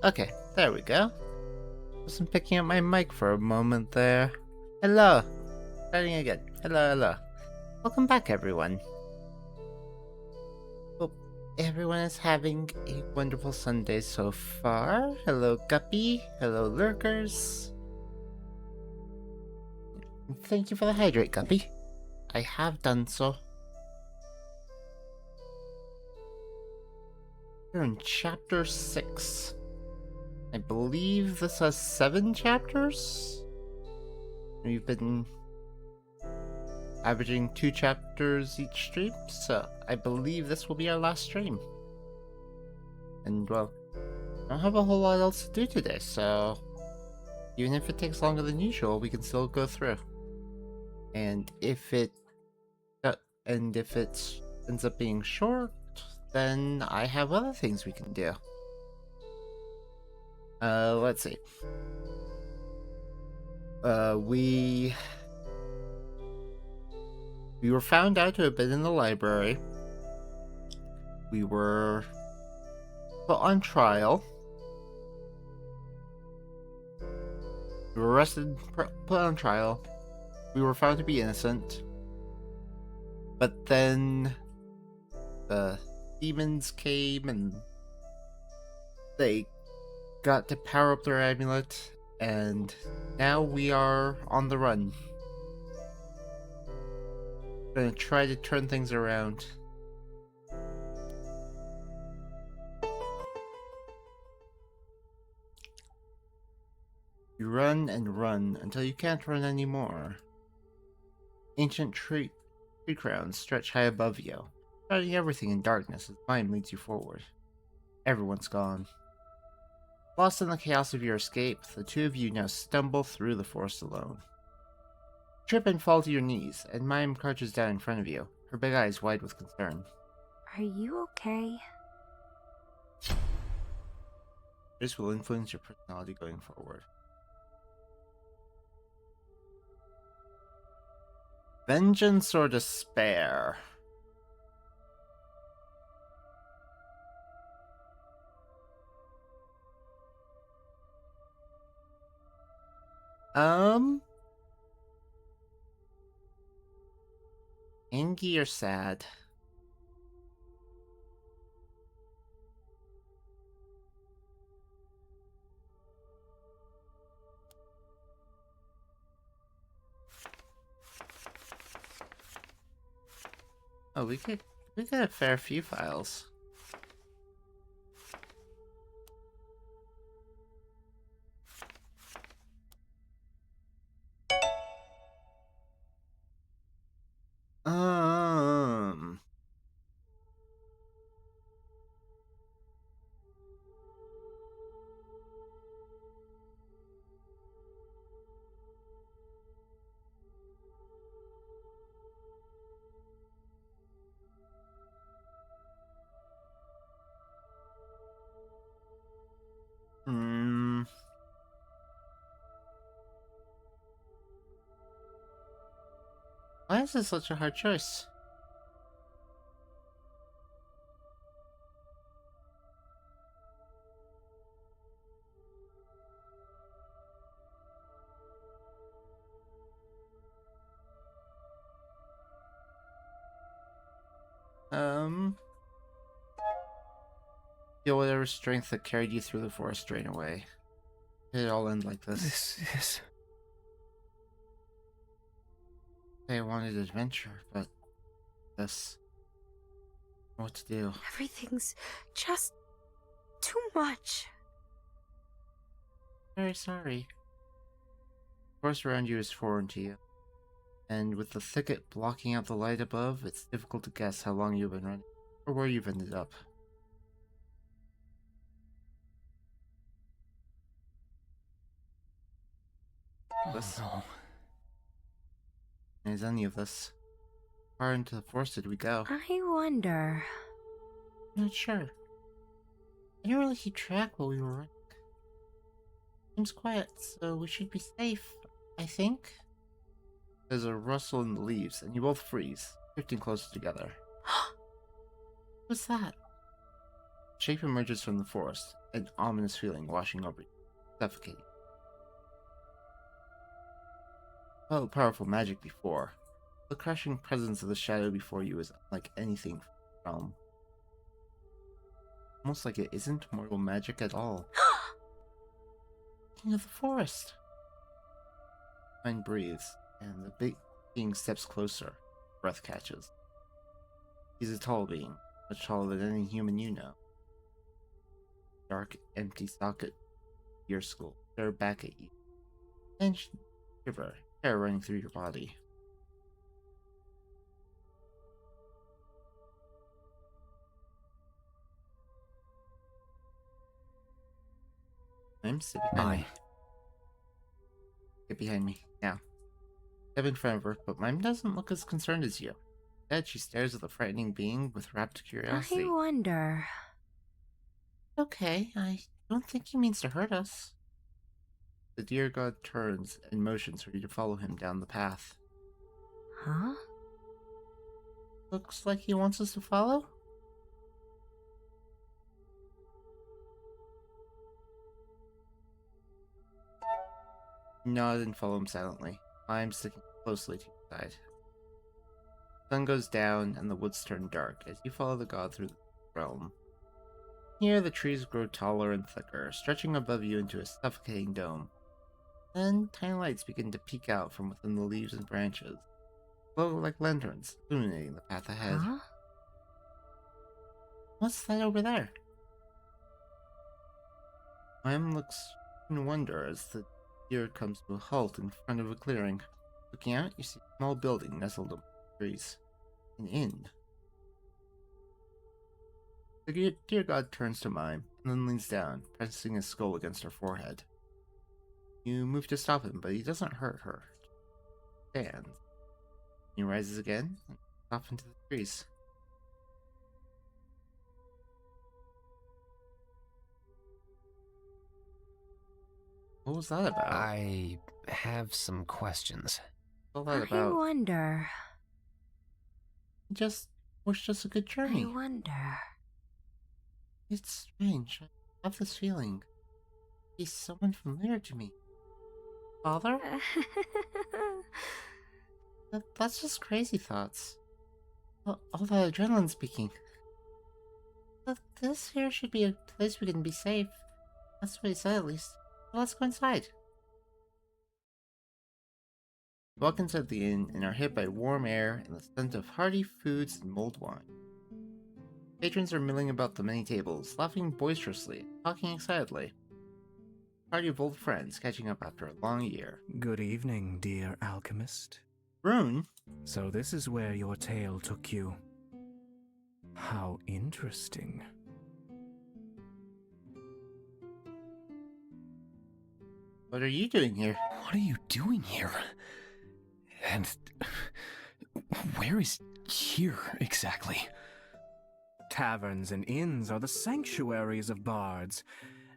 Okay, there we go. Wasn't picking up my mic for a moment there. Hello. Starting again. Hello. Welcome back, everyone. Hope everyone is having a wonderful Sunday so far. Hello, Guppy. Hello, lurkers. And thank you for the hydrate, Guppy. I have done so. We're in Chapter 6. I believe this has 7 chapters? We've been averaging 2 chapters each stream, so I believe this will be our last stream. And, well, I don't have a whole lot else to do today, so even if it takes longer than usual, we can still go through. And if it ends up being short, then I have other things we can do. Let's see. We were found out to have been in the library. We were put on trial. We were arrested, put on trial. We were found to be innocent. But then the demons came and they got to power up their amulet, and now we are on the run. Gonna try to turn things around. You run and run until you can't run anymore. Ancient tree crowns stretch high above you, shrouding everything in darkness as time leads you forward. Everyone's gone. Lost in the chaos of your escape, the two of you now stumble through the forest alone. Trip and fall to your knees, and Mime crouches down in front of you, her big eyes wide with concern. Are you okay? This will influence your personality going forward. Vengeance or despair? Angry or sad? Oh, we got a fair few files. Why is this such a hard choice? Feel whatever strength that carried you through the forest drain away. Did it all end like this? This is... I wanted adventure, but this... What to do? Everything's just too much. Very sorry. The forest around you is foreign to you. And with the thicket blocking out the light above, it's difficult to guess how long you've been running, or where you've ended up. This. Oh, Is any of this? How far into the forest did we go? I wonder. I'm not sure. I didn't really keep track while we were running. Seems quiet, so we should be safe, I think. There's a rustle in the leaves, and you both freeze, drifting closer together. What's that? Shape emerges from the forest, an ominous feeling washing over you, suffocating. Felt powerful magic before. The crushing presence of the shadow before you is unlike anything from the realm. Almost like it isn't mortal magic at all. King of the forest! Mine breathes, and the big being steps closer. Breath catches. He's a tall being, much taller than any human you know. Dark, empty socket, your skull, stare back at you. And shiver, hair running through your body. I'm sit behind me. Get behind me, now. Step in front of her, but Mime doesn't look as concerned as you. Instead, she stares at the frightening being with rapt curiosity. I wonder. Okay, I don't think he means to hurt us. The deer god turns and motions for you to follow him down the path. Huh? Looks like he wants us to follow? Nod and follow him silently. I'm sticking closely to your side. The sun goes down and the woods turn dark as you follow the god through the realm. Here the trees grow taller and thicker, stretching above you into a suffocating dome. Then tiny lights begin to peek out from within the leaves and branches, glow like lanterns, illuminating the path ahead. Huh? What's that over there? Mime looks in wonder as the deer comes to a halt in front of a clearing. Looking out, you see a small building nestled among trees. An inn. The deer god turns to Mime, and then leans down, pressing his skull against her forehead. You move to stop him, but he doesn't hurt her. He stands. He rises again, and off into the trees. What was that about? I have some questions. What was that I about? wonder. He just wished us a good journey. I wonder. It's strange. I have this feeling. He's someone familiar to me. Father? That's just crazy thoughts. All that adrenaline speaking. This here should be a place we can be safe. That's what he said, at least. Well, let's go inside. You walk inside the inn and are hit by warm air and the scent of hearty foods and mulled wine. Patrons are milling about the many tables, laughing boisterously, talking excitedly. A party of old friends catching up after a long year. Good evening, dear alchemist. Rune? So this is where your tale took you. How interesting. What are you doing here? What are you doing here? And where is here exactly? Taverns and inns are the sanctuaries of bards,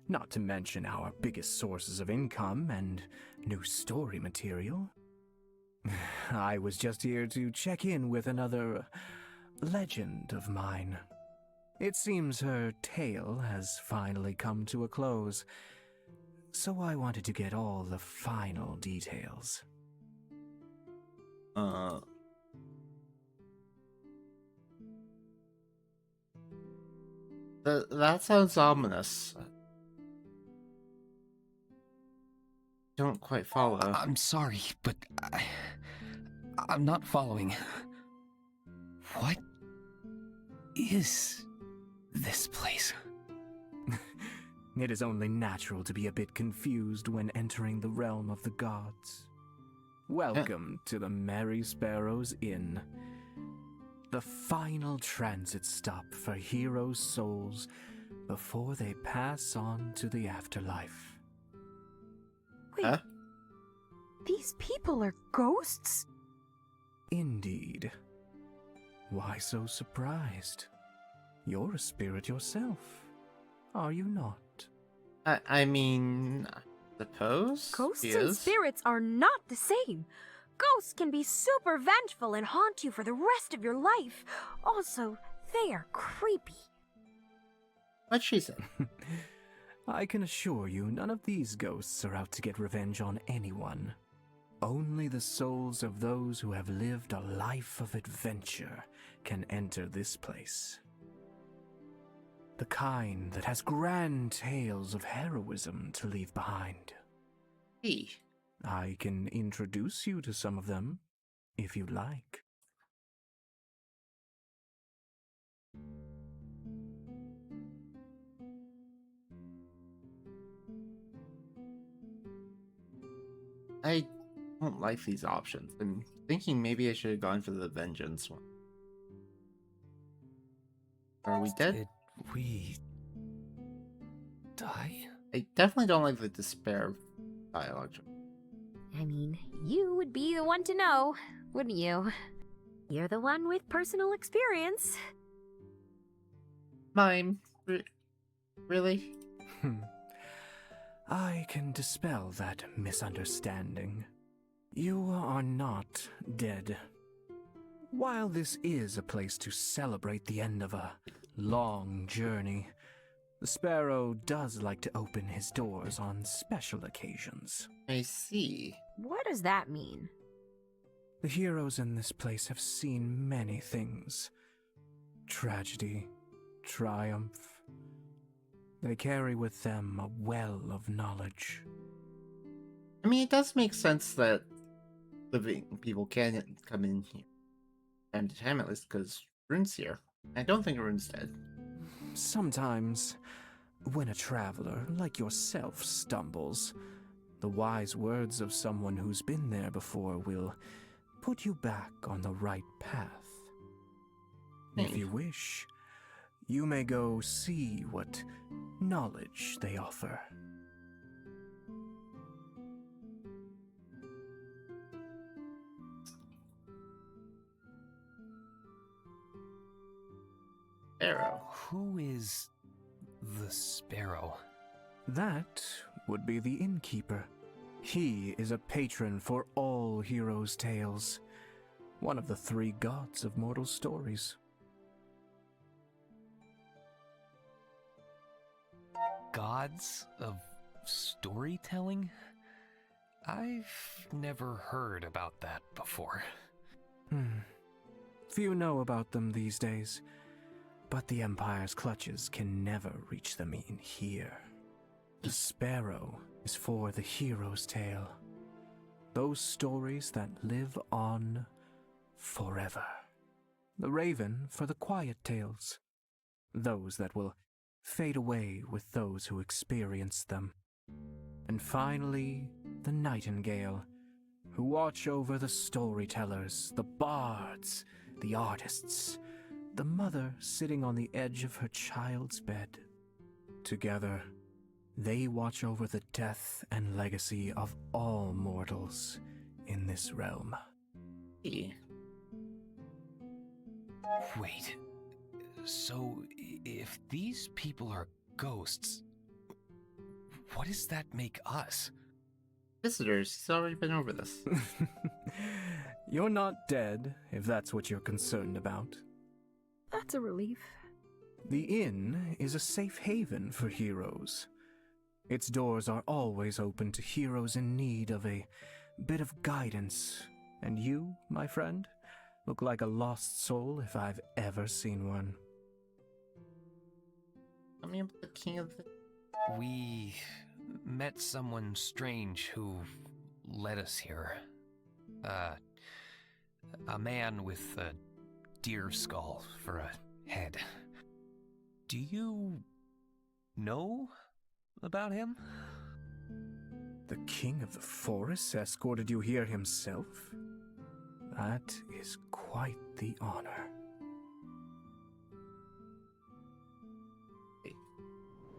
not to mention our biggest sources of income and new story material. I was just here to check in with another legend of mine. It seems her tale has finally come to a close, so I wanted to get all the final details. That sounds ominous. Don't quite follow. I'm sorry, but I'm not following. What is this place? It is only natural to be a bit confused when entering the realm of the gods. Welcome to the Merry Sparrows Inn, the final transit stop for heroes' souls before they pass on to the afterlife. Wait, Huh? these people are ghosts? Indeed. Why so surprised? You're a spirit yourself, are you not? I mean, I suppose? Ghosts he and is. spirits are not the same. Ghosts can be super vengeful and haunt you for the rest of your life. Also, they are creepy. What she said. I can assure you none of these ghosts are out to get revenge on anyone. Only the souls of those who have lived a life of adventure can enter this place. The kind that has grand tales of heroism to leave behind. Hey. I can introduce you to some of them, if you'd like. I don't like these options. I'm thinking maybe I should have gone for the vengeance one. Are we dead? Did we die? I definitely don't like the despair dialogue. I mean, you would be the one to know, wouldn't you? You're the one with personal experience. Mime? Really? I can dispel that misunderstanding. You are not dead. While this is a place to celebrate the end of a long journey, the Sparrow does like to open his doors on special occasions. I see. What does that mean? The heroes in this place have seen many things. Tragedy, triumph. They carry with them a well of knowledge. I mean, it does make sense that living people can come in here time to time, at least, because Rune's here. I don't think Rune's dead. Sometimes, when a traveler like yourself stumbles, the wise words of someone who's been there before will put you back on the right path. If you wish, you may go see what knowledge they offer. Arrow. Who is the Sparrow? That would be the innkeeper. He is a patron for all heroes' tales, one of the three gods of mortal stories. Gods of storytelling? I've never heard about that before. Few know about them these days, but the Empire's clutches can never reach them in here. The Sparrow is for the hero's tale. Those stories that live on forever. The Raven for the quiet tales. Those that will fade away with those who experience them. And finally, the Nightingale, who watch over the storytellers, the bards, the artists, the mother sitting on the edge of her child's bed. Together, they watch over the death and legacy of all mortals in this realm. Hey. Wait, so if these people are ghosts, what does that make us? Visitors. He's already been over this. You're not dead, if that's what you're concerned about. That's a relief. The inn is a safe haven for heroes. Its doors are always open to heroes in need of a bit of guidance. And you, my friend, look like a lost soul if I've ever seen one. I mean, the king of the... We met someone strange who led us here. A man with a deer skull for a head. Do you know about him? The king of the forest escorted you here himself? That is quite the honor.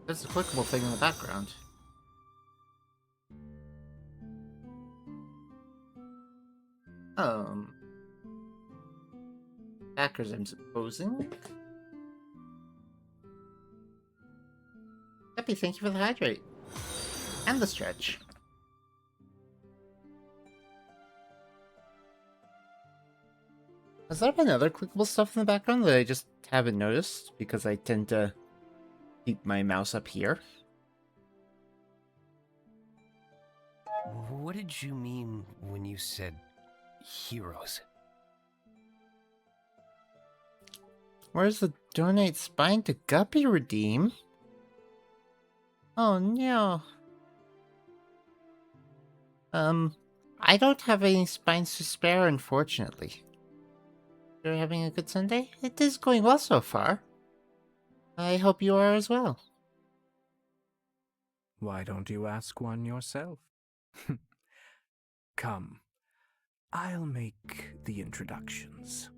There's a clickable thing in the background. Backers, I'm supposing. Happy, thank you for the hydrate. And the stretch. Has there been other clickable stuff in the background that I just haven't noticed? Because I tend to keep my mouse up here. What did you mean when you said heroes? Where's the donate spine to Guppy redeem? Oh no. I don't have any spines to spare, unfortunately. You're having a good Sunday? It is going well so far. I hope you are as well. Why don't you ask one yourself? Come, I'll make the introductions.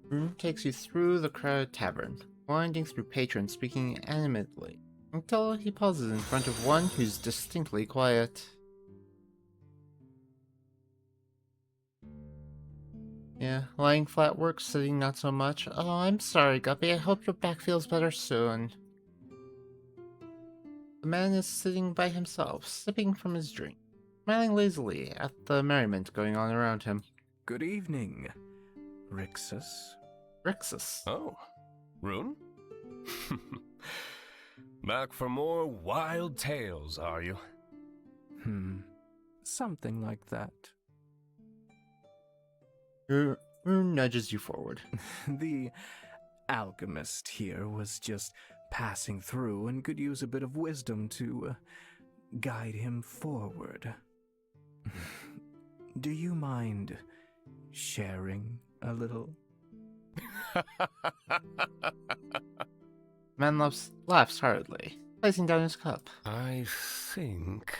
Room takes you through the crowded tavern, winding through patrons speaking animatedly, until he pauses in front of one who's distinctly quiet. Yeah, lying flat works, sitting not so much. Oh, I'm sorry, Guppy. I hope your back feels better soon. The man is sitting by himself, sipping from his drink, smiling lazily at the merriment going on around him. Good evening, Rixus. Rixus. Oh, Rune? Back for more wild tales, are you? Something like that. Rune nudges you forward. The alchemist here was just passing through and could use a bit of wisdom to guide him forward. Do you mind sharing a little? Man laughs hurriedly, placing down his cup. I think...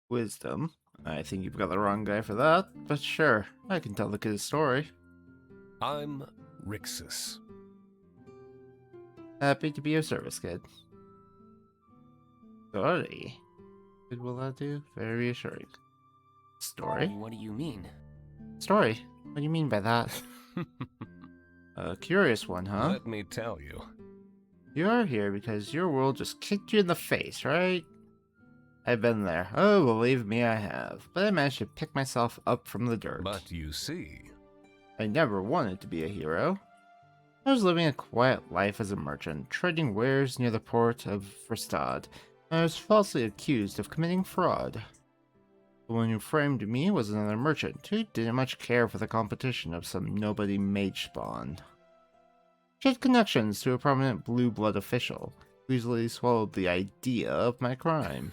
Wisdom. I think you've got the wrong guy for that, but sure, I can tell the kid a story. I'm Rixus. Happy to be of service, kid. Story. Good will that do? Very reassuring. Story? What do you mean? Story? What do you mean by that? A curious one, huh? Let me tell you. You're here because your world just kicked you in the face, right? I've been there. Oh, believe me, I have. But I managed to pick myself up from the dirt. But you see... I never wanted to be a hero. I was living a quiet life as a merchant, trading wares near the port of Verstad. I was falsely accused of committing fraud. The one who framed me was another merchant who didn't much care for the competition of some nobody mage spawn. She had connections to a prominent blue blood official, who easily swallowed the idea of my crime.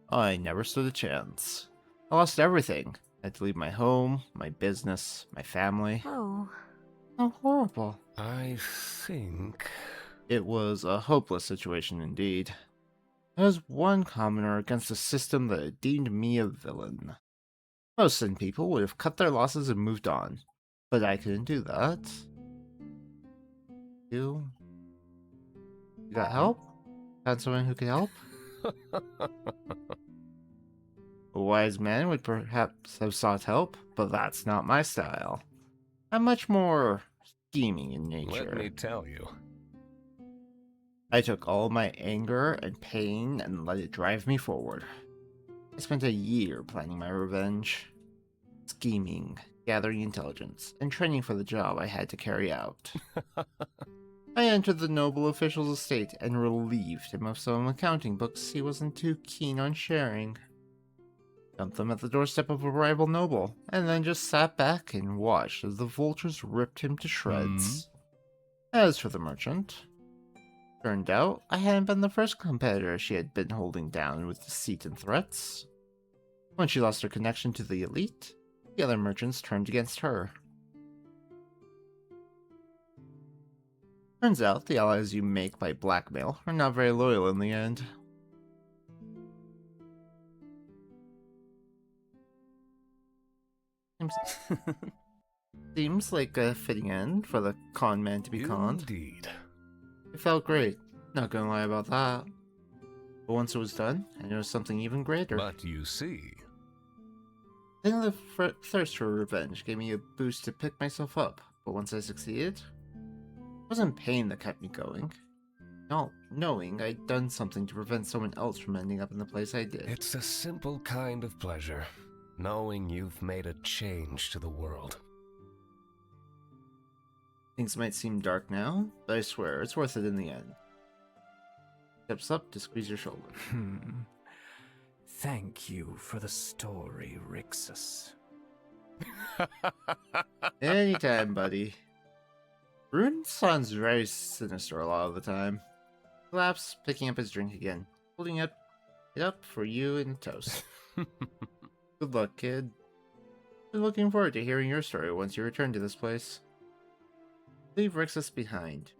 I never stood a chance. I lost everything. I had to leave my home, my business, my family. Oh. How horrible. I think... It was a hopeless situation indeed. I was one commoner against a system that had deemed me a villain. Most sin people would have cut their losses and moved on, but I couldn't do that. You got help? Found someone who could help? A wise man would perhaps have sought help, but that's not my style. I'm much more scheming in nature. Let me tell you. I took all my anger and pain and let it drive me forward. I spent a year planning my revenge, scheming, gathering intelligence, and training for the job I had to carry out. I entered the noble official's estate and relieved him of some accounting books he wasn't too keen on sharing. Dumped them at the doorstep of a rival noble, and then just sat back and watched as the vultures ripped him to shreds. As for the merchant, turned out I hadn't been the first competitor she had been holding down with deceit and threats. When she lost her connection to the elite, the other merchants turned against her. Turns out the allies you make by blackmail are not very loyal in the end. Seems like a fitting end for the con man to be conned. Indeed. It felt great, not gonna lie about that. But once it was done, I noticed something even greater. But you see... I think the thirst for revenge gave me a boost to pick myself up, but once I succeeded, it wasn't pain that kept me going. Not knowing I'd done something to prevent someone else from ending up in the place I did. It's a simple kind of pleasure, knowing you've made a change to the world. Things might seem dark now, but I swear it's worth it in the end. Steps up to squeeze your shoulder. Thank you for the story, Rixus. Anytime, buddy. Rune sounds very sinister a lot of the time. He laughs, picking up his drink again, holding it up for you and toast. Good luck, kid. I'm looking forward to hearing your story once you return to this place. Leave Rixus behind.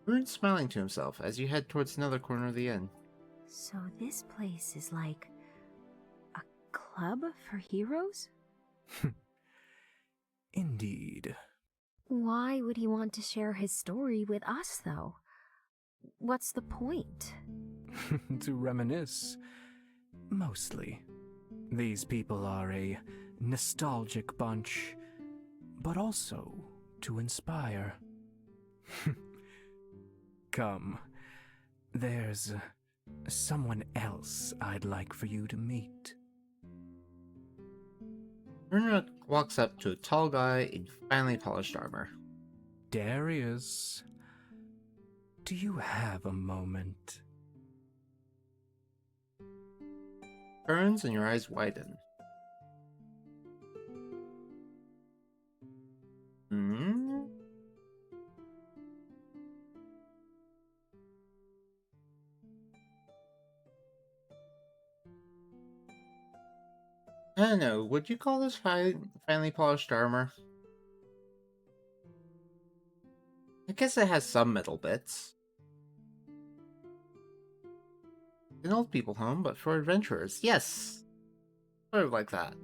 Rune's smiling to himself as you head towards another corner of the inn. So this place is like a club for heroes? Indeed. Why would he want to share his story with us, though? What's the point? To reminisce. Mostly. These people are a nostalgic bunch, but also to inspire. Come. There's someone else I'd like for you to meet. Rune walks up to a tall guy in finely polished armor. Darius, do you have a moment? Turns and your eyes widen. Hmm? I don't know, would you call this finely polished armor? I guess it has some metal bits. An old people home, but for adventurers. Yes! Sort of like that.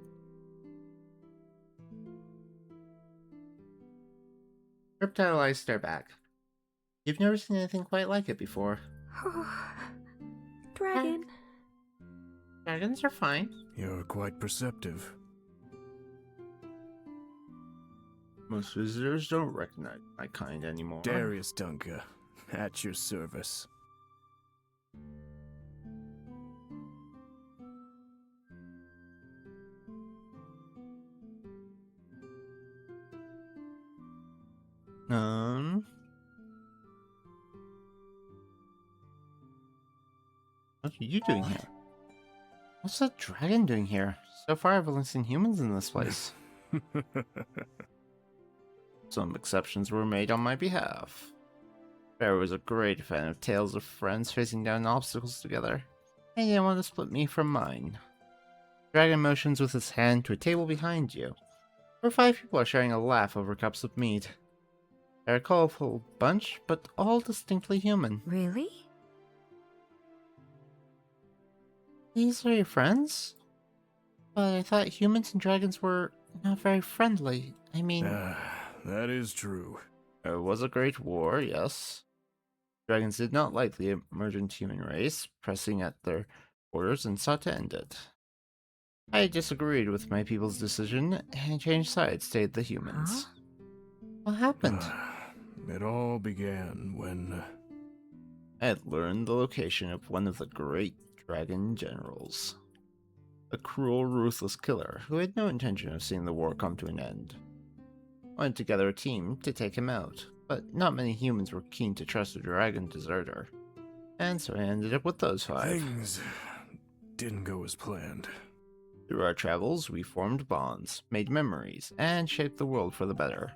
Reptile eyes stare back. You've never seen anything quite like it before. Dragon. Dragons are fine. You're quite perceptive. Most visitors don't recognize my kind anymore. Darius Dunca, at your service. What are you doing here? What's that dragon doing here? So far I've only seen humans in this place. Some exceptions were made on my behalf. Bear was a great fan of tales of friends facing down obstacles together. He didn't want to split me from mine. Dragon motions with his hand to a table behind you, where 5 people are sharing a laugh over cups of mead. They're a colorful bunch, but all distinctly human. Really? These are your friends? But I thought humans and dragons were not very friendly. I mean... that is true. There was a great war, yes. Dragons did not like the emergent human race, pressing at their borders and sought to end it. I disagreed with my people's decision and changed sides, stayed the humans. Huh? What happened? It all began when... I had learned the location of one of the great dragon generals. A cruel, ruthless killer who had no intention of seeing the war come to an end. I went together a team to take him out, but not many humans were keen to trust a dragon deserter. And so I ended up with those 5. Things didn't go as planned. Through our travels, we formed bonds, made memories, and shaped the world for the better.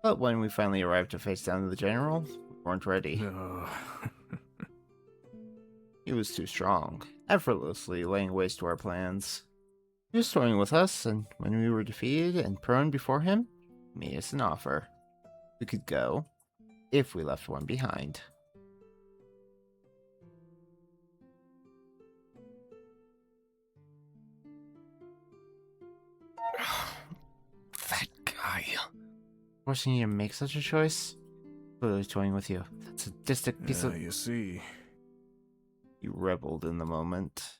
But when we finally arrived to face down the general, we weren't ready. No. He was too strong, effortlessly laying waste to our plans. He was toying with us, and when we were defeated and prone before him, he made us an offer. We could go, if we left one behind. That guy. Forcing you to make such a choice? Clearly toying with you. That sadistic piece of... You see... He rebelled in the moment.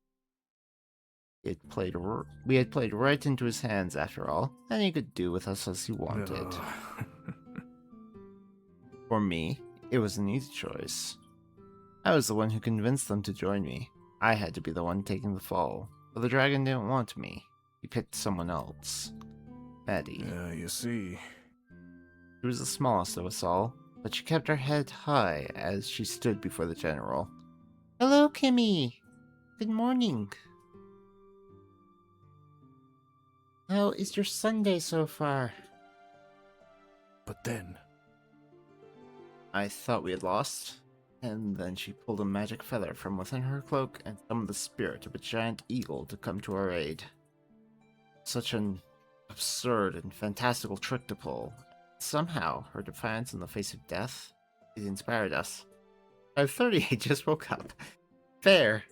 We had played right into his hands after all, and he could do with us as he wanted. No. For me, it was an easy choice. I was the one who convinced them to join me. I had to be the one taking the fall, but the dragon didn't want me. He picked someone else. Maddie. You see... She was the smallest of us all, but she kept her head high as she stood before the general. Hello, Kimmy. Good morning. How is your Sunday so far? But then, I thought we had lost, and then she pulled a magic feather from within her cloak and summoned the spirit of a giant eagle to come to our aid. Such an absurd and fantastical trick to pull. Somehow, her defiance in the face of death, it inspired us. 5:30, I just woke up. Fair.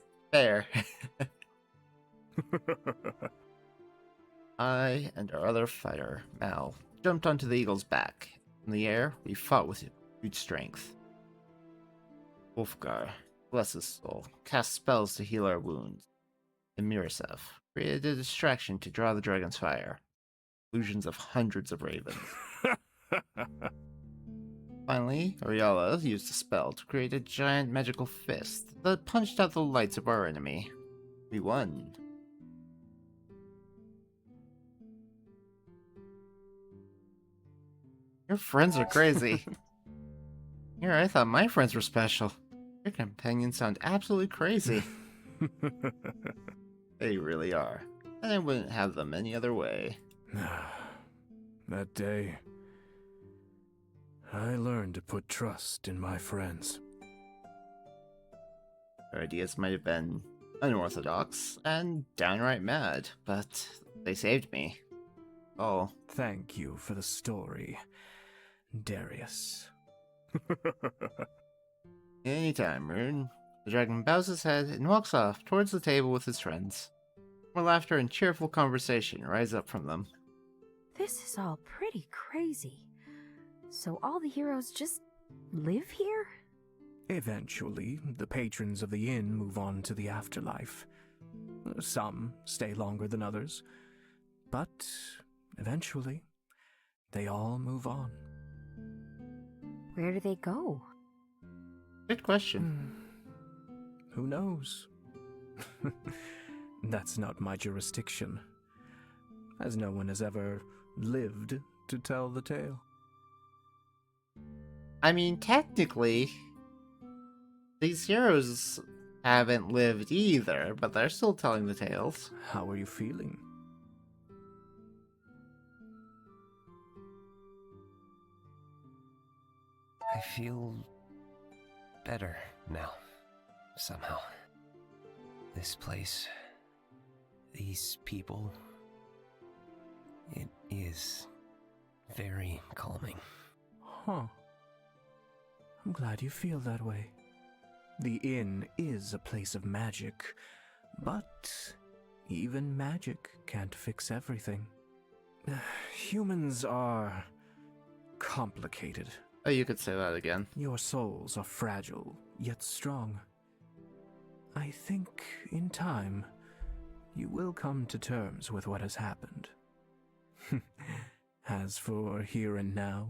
I and our other fighter, Mal, jumped onto the eagle's back. In the air, we fought with huge strength. Wolfgar, bless his soul, cast spells to heal our wounds. And Mirasev created a distraction to draw the dragon's fire. Illusions of hundreds of ravens. Finally, Oriala used a spell to create a giant magical fist that punched out the lights of our enemy. We won. Your friends are crazy. Here, I thought my friends were special. Your companions sound absolutely crazy. They really are. And I wouldn't have them any other way. that day, I learned to put trust in my friends. Their ideas might have been unorthodox and downright mad, but they saved me. Oh. Thank you for the story, Darius. Anytime, Rune. The dragon bows his head and walks off towards the table with his friends. More laughter and cheerful conversation rise up from them. This is all pretty crazy. So all the heroes just live here? Eventually, the patrons of the inn move on to the afterlife. Some stay longer than others, but eventually, they all move on. Where do they go? Good question. Who knows? That's not my jurisdiction, as no one has ever lived to tell the tale. I mean, technically, these heroes haven't lived either, but they're still telling the tales. How are you feeling? I feel better now, somehow. This place, these people, it is very calming. Huh. I'm glad you feel that way. The inn is a place of magic, but even magic can't fix everything. Humans are complicated. Oh, you could say that again. Your souls are fragile, yet strong. I think, in time, you will come to terms with what has happened. As for here and now,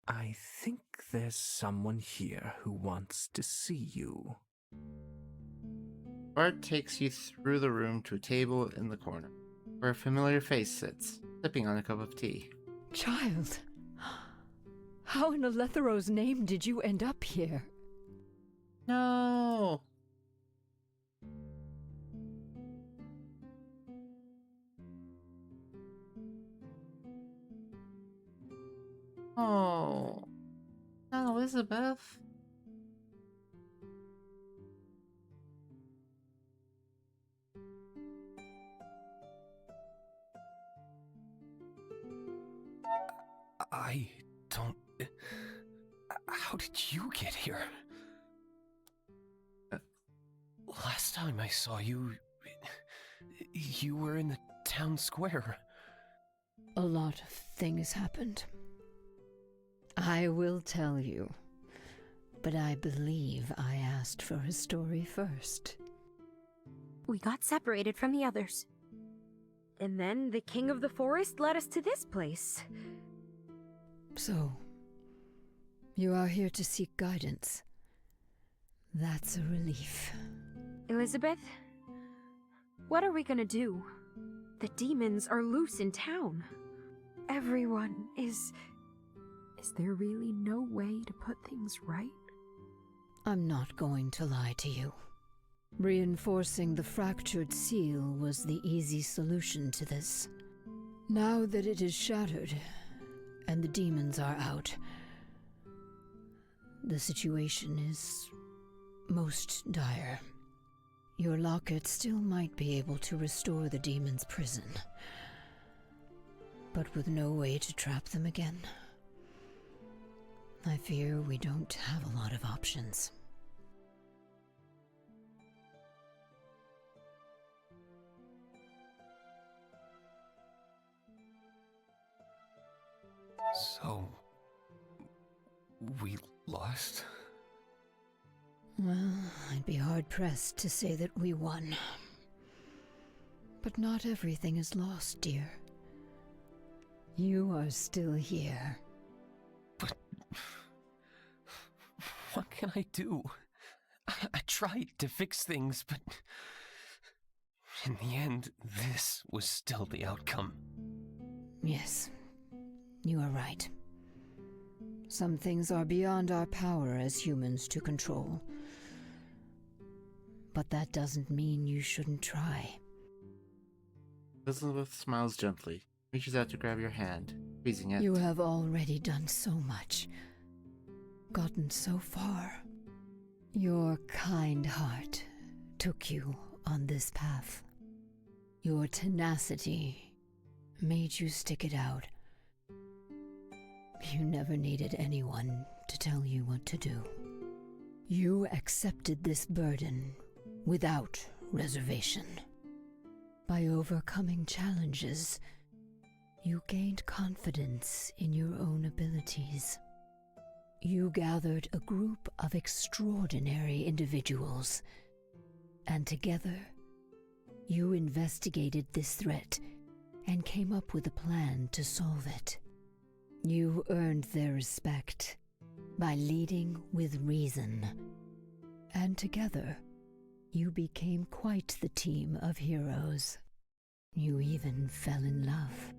I think there's someone here who wants to see you. Bart takes you through the room to a table in the corner, where a familiar face sits, sipping on a cup of tea. Child, how in Alethero's name did you end up here? No! Oh, not Elizabeth. I don't... How did you get here? Last time I saw you, you were in the town square. A lot of things happened. I will tell you, but I believe I asked for his story first. We got separated from the others. And then the king of the forest led us to this place. So, you are here to seek guidance. That's a relief. Elizabeth, what are we gonna do? The demons are loose in town. Everyone is Is there really no way to put things right? I'm not going to lie to you. Reinforcing the fractured seal was the easy solution to this. Now that it is shattered, and the demons are out, the situation is most dire. Your locket still might be able to restore the demon's prison, but with no way to trap them again, I fear we don't have a lot of options. So, we lost? Well, I'd be hard-pressed to say that we won. But not everything is lost, dear. You are still here. But what can I do? I tried to fix things, but in the end, this was still the outcome. Yes, you are right. Some things are beyond our power as humans to control. But that doesn't mean you shouldn't try. Elizabeth smiles gently, reaches out to grab your hand, squeezing it. You have already done so much, gotten so far. Your kind heart took you on this path. Your tenacity made you stick it out. You never needed anyone to tell you what to do. You accepted this burden without reservation. By overcoming challenges, you gained confidence in your own abilities. You gathered a group of extraordinary individuals, and together, you investigated this threat and came up with a plan to solve it. You earned their respect by leading with reason, and together, you became quite the team of heroes. You even fell in love.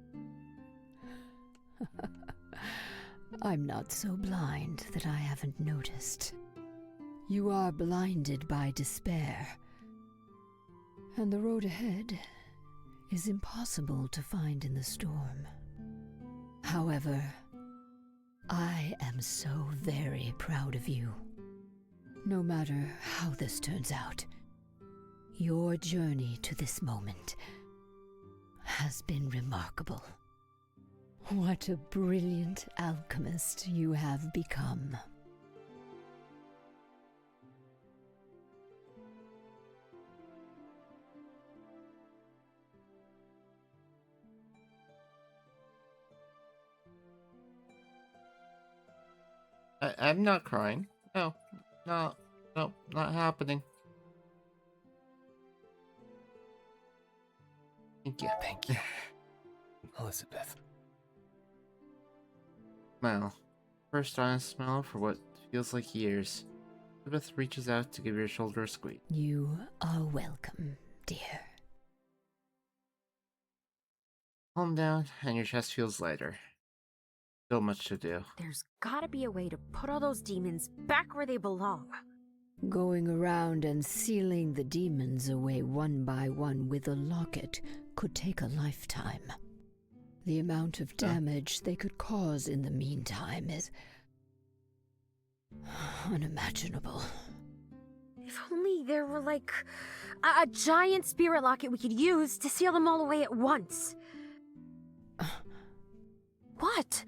I'm not so blind that I haven't noticed. You are blinded by despair, and the road ahead is impossible to find in the storm. However, I am so very proud of you. No matter how this turns out, your journey to this moment has been remarkable. What a brilliant alchemist you have become. I'm not crying. No, not happening. Thank you. Thank you, Elizabeth. Smile. First honest smile for what feels like years. Elizabeth reaches out to give your shoulder a squeeze. You are welcome, dear. Calm down, and your chest feels lighter. Still much to do. There's gotta be a way to put all those demons back where they belong. Going around and sealing the demons away one by one with a locket could take a lifetime. The amount of damage they could cause in the meantime is unimaginable. If only there were, like, a giant spirit locket we could use to seal them all away at once. What?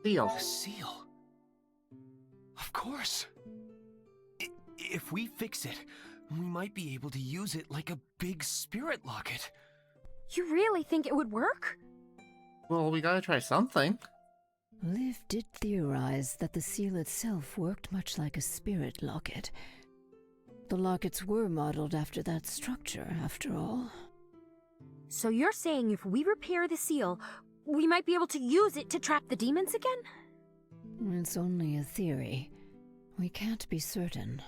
Seal. A seal. Of course. If we fix it, we might be able to use it like a big spirit locket. You really think it would work? Well, we gotta try something. Liv did theorize that the seal itself worked much like a spirit locket. The lockets were modeled after that structure, after all. So you're saying if we repair the seal, we might be able to use it to trap the demons again? It's only a theory. We can't be certain.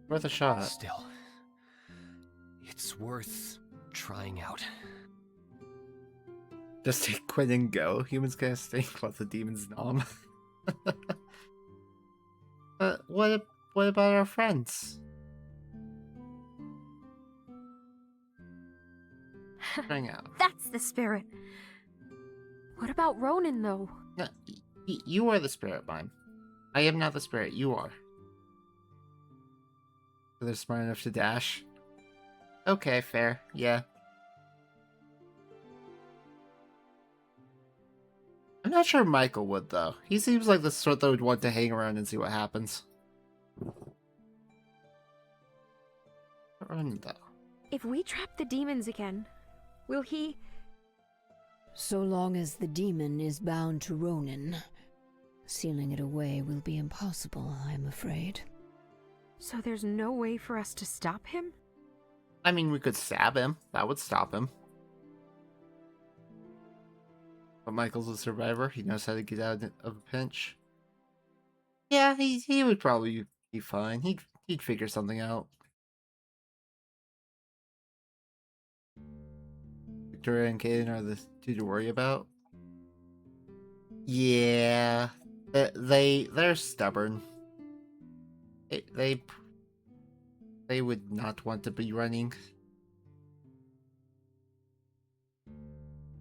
Worth a shot. Still, it's worth trying out. Just take Quinn and go. Humans gonna stink while the demons nom. But what about our friends? Trying out. That's the spirit. What about Ronan, though? No, you are the spirit, Mime. I am not the spirit. You are. They're smart enough to dash. Okay, fair. Yeah. I'm not sure Michael would, though. He seems like the sort that would want to hang around and see what happens. Run, though. If we trap the demons again, will he... So long as the demon is bound to Ronan, sealing it away will be impossible, I'm afraid. So there's no way for us to stop him? I mean, we could stab him. That would stop him. But Michael's a survivor. He knows how to get out of a pinch. Yeah, he would probably be fine. He'd figure something out. Victoria and Kaden are the two to worry about. Yeah, they're stubborn. They would not want to be running.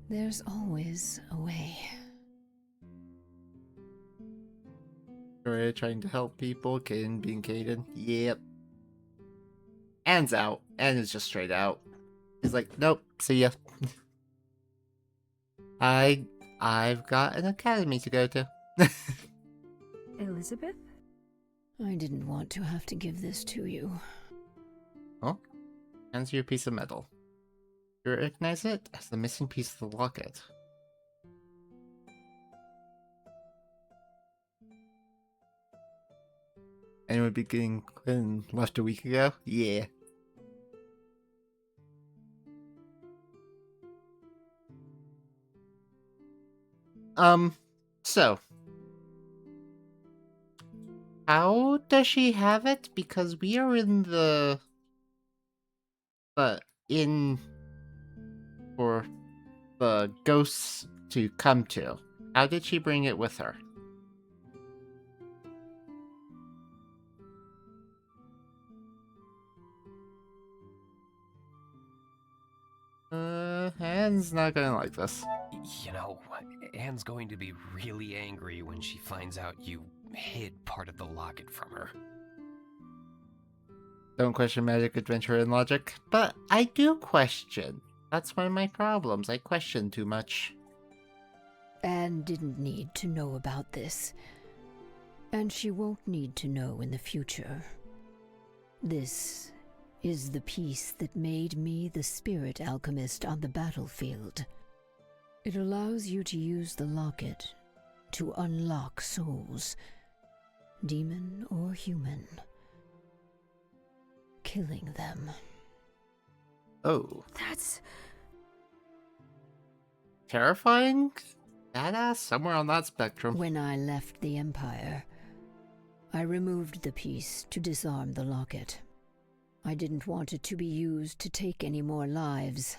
There's always a way. Victoria trying to help people. Kaden being Kaden. Yep. Anne's out. Anne is just straight out. He's like, nope, see ya. I've got an academy to go to. Elizabeth? I didn't want to have to give this to you. Oh, hands you a piece of metal. You recognize it as the missing piece of the locket. Anyone be getting Quinn left a week ago? Yeah. So. How does she have it? Because we are in the... in... for the ghosts to come to. How did she bring it with her? Anne's not gonna like this. You know, Anne's going to be really angry when she finds out you hid part of the locket from her. Don't question magic, adventure, and logic, but I do question. That's one of my problems. I question too much. Anne didn't need to know about this, and she won't need to know in the future. This is the piece that made me the spirit alchemist on the battlefield. It allows you to use the locket to unlock souls, demon or human, killing them. Oh. That's... Terrifying? Badass? Somewhere on that spectrum. When I left the Empire, I removed the piece to disarm the locket. I didn't want it to be used to take any more lives.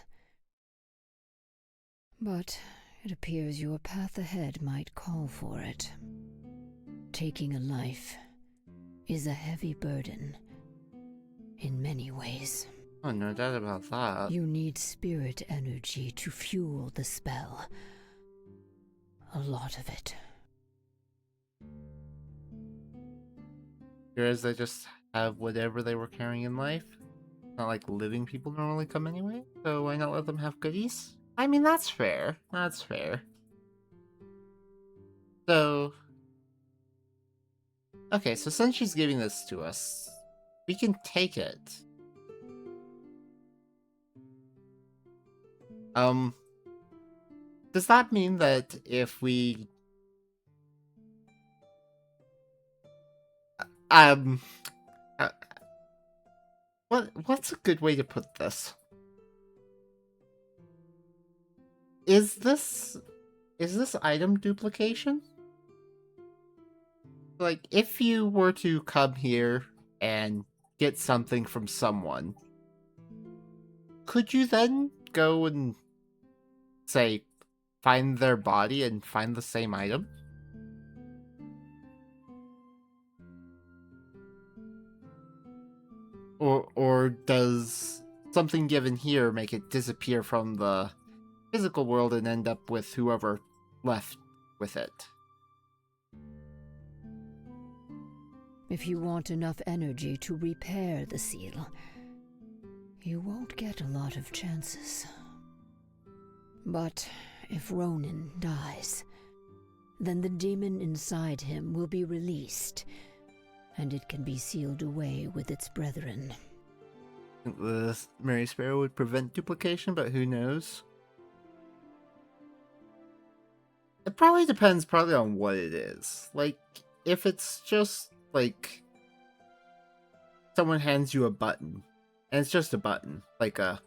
But it appears your path ahead might call for it. Taking a life is a heavy burden in many ways. Oh, no doubt about that. You need spirit energy to fuel the spell. A lot of it. Whereas they just have whatever they were carrying in life. Not like living people normally come anyway, so why not let them have goodies? I mean, that's fair. That's fair. So... Okay, so since she's giving this to us, we can take it. Does that mean that if we... what's a good way to put this? Is this item duplication? Like, if you were to come here and get something from someone, could you then go and, say, find their body and find the same item? Or does something given here make it disappear from the physical world and end up with whoever left with it? If you want enough energy to repair the seal, you won't get a lot of chances. But if Ronan dies, then the demon inside him will be released, and it can be sealed away with its brethren. I think the Mary Sparrow would prevent duplication, but who knows? It probably depends on what it is. Like, if it's just, like, someone hands you a button, and it's just a button, like a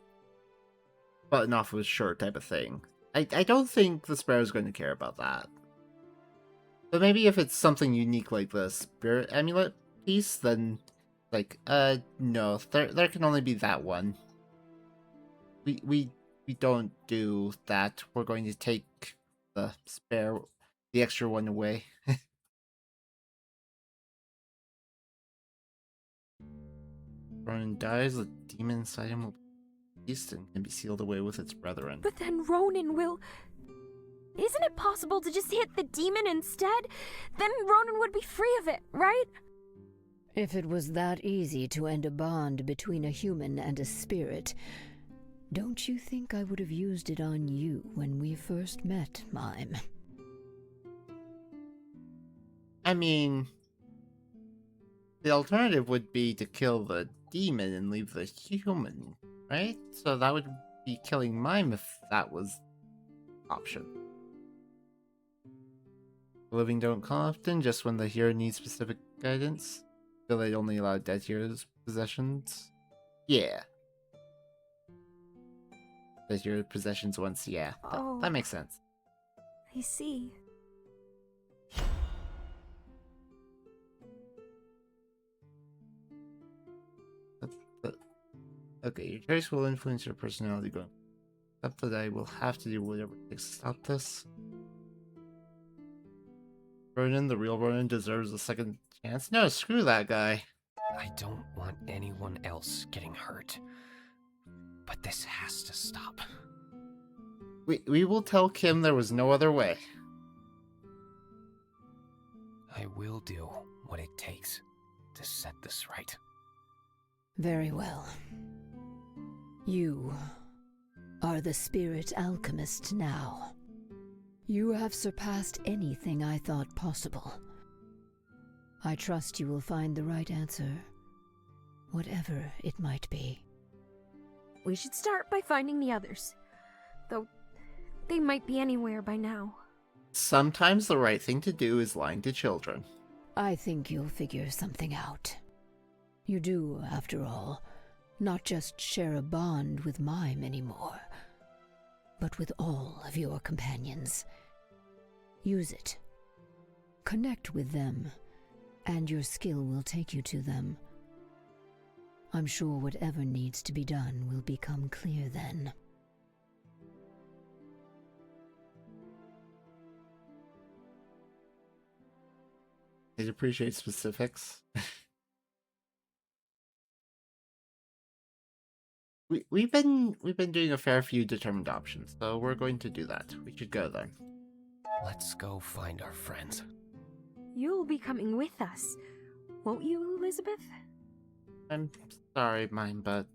button off of a shirt type of thing, I don't think the Sparrow's going to care about that. But maybe if it's something unique like the Spirit Amulet piece, then, like, no, there can only be that one. We don't do that. We're going to take the extra one away. Ronan dies, the demon inside him will be released and can be sealed away with its brethren. But then Ronan will... Isn't it possible to just hit the demon instead? Then Ronan would be free of it, right? If it was that easy to end a bond between a human and a spirit, don't you think I would have used it on you when we first met, Mime? I mean, the alternative would be to kill the demon and leave the human, right? So that would be killing Mime if that was the option. The living don't come often, just when the hero needs specific guidance. So they only allow dead heroes' possessions. Yeah. Dead hero possessions once, yeah. That makes sense. I see. Okay, your choice will influence your personality going. Except that I will have to do whatever it takes to stop this. Ronan, the real Ronan, deserves a second chance. No, screw that guy. I don't want anyone else getting hurt. But this has to stop. We will tell Kim there was no other way. I will do what it takes to set this right. Very well. You are the spirit alchemist now. You have surpassed anything I thought possible. I trust you will find the right answer, whatever it might be. We should start by finding the others. Though, they might be anywhere by now. Sometimes the right thing to do is lying to children. I think you'll figure something out. You do, after all, not just share a bond with Mime anymore, but with all of your companions. Use it. Connect with them, and your skill will take you to them. I'm sure whatever needs to be done will become clear then. I'd appreciate specifics. We've been doing a fair few determined options, so we're going to do that. We should go then. Let's go find our friends. You'll be coming with us, won't you, Elizabeth? I'm sorry, Mime, but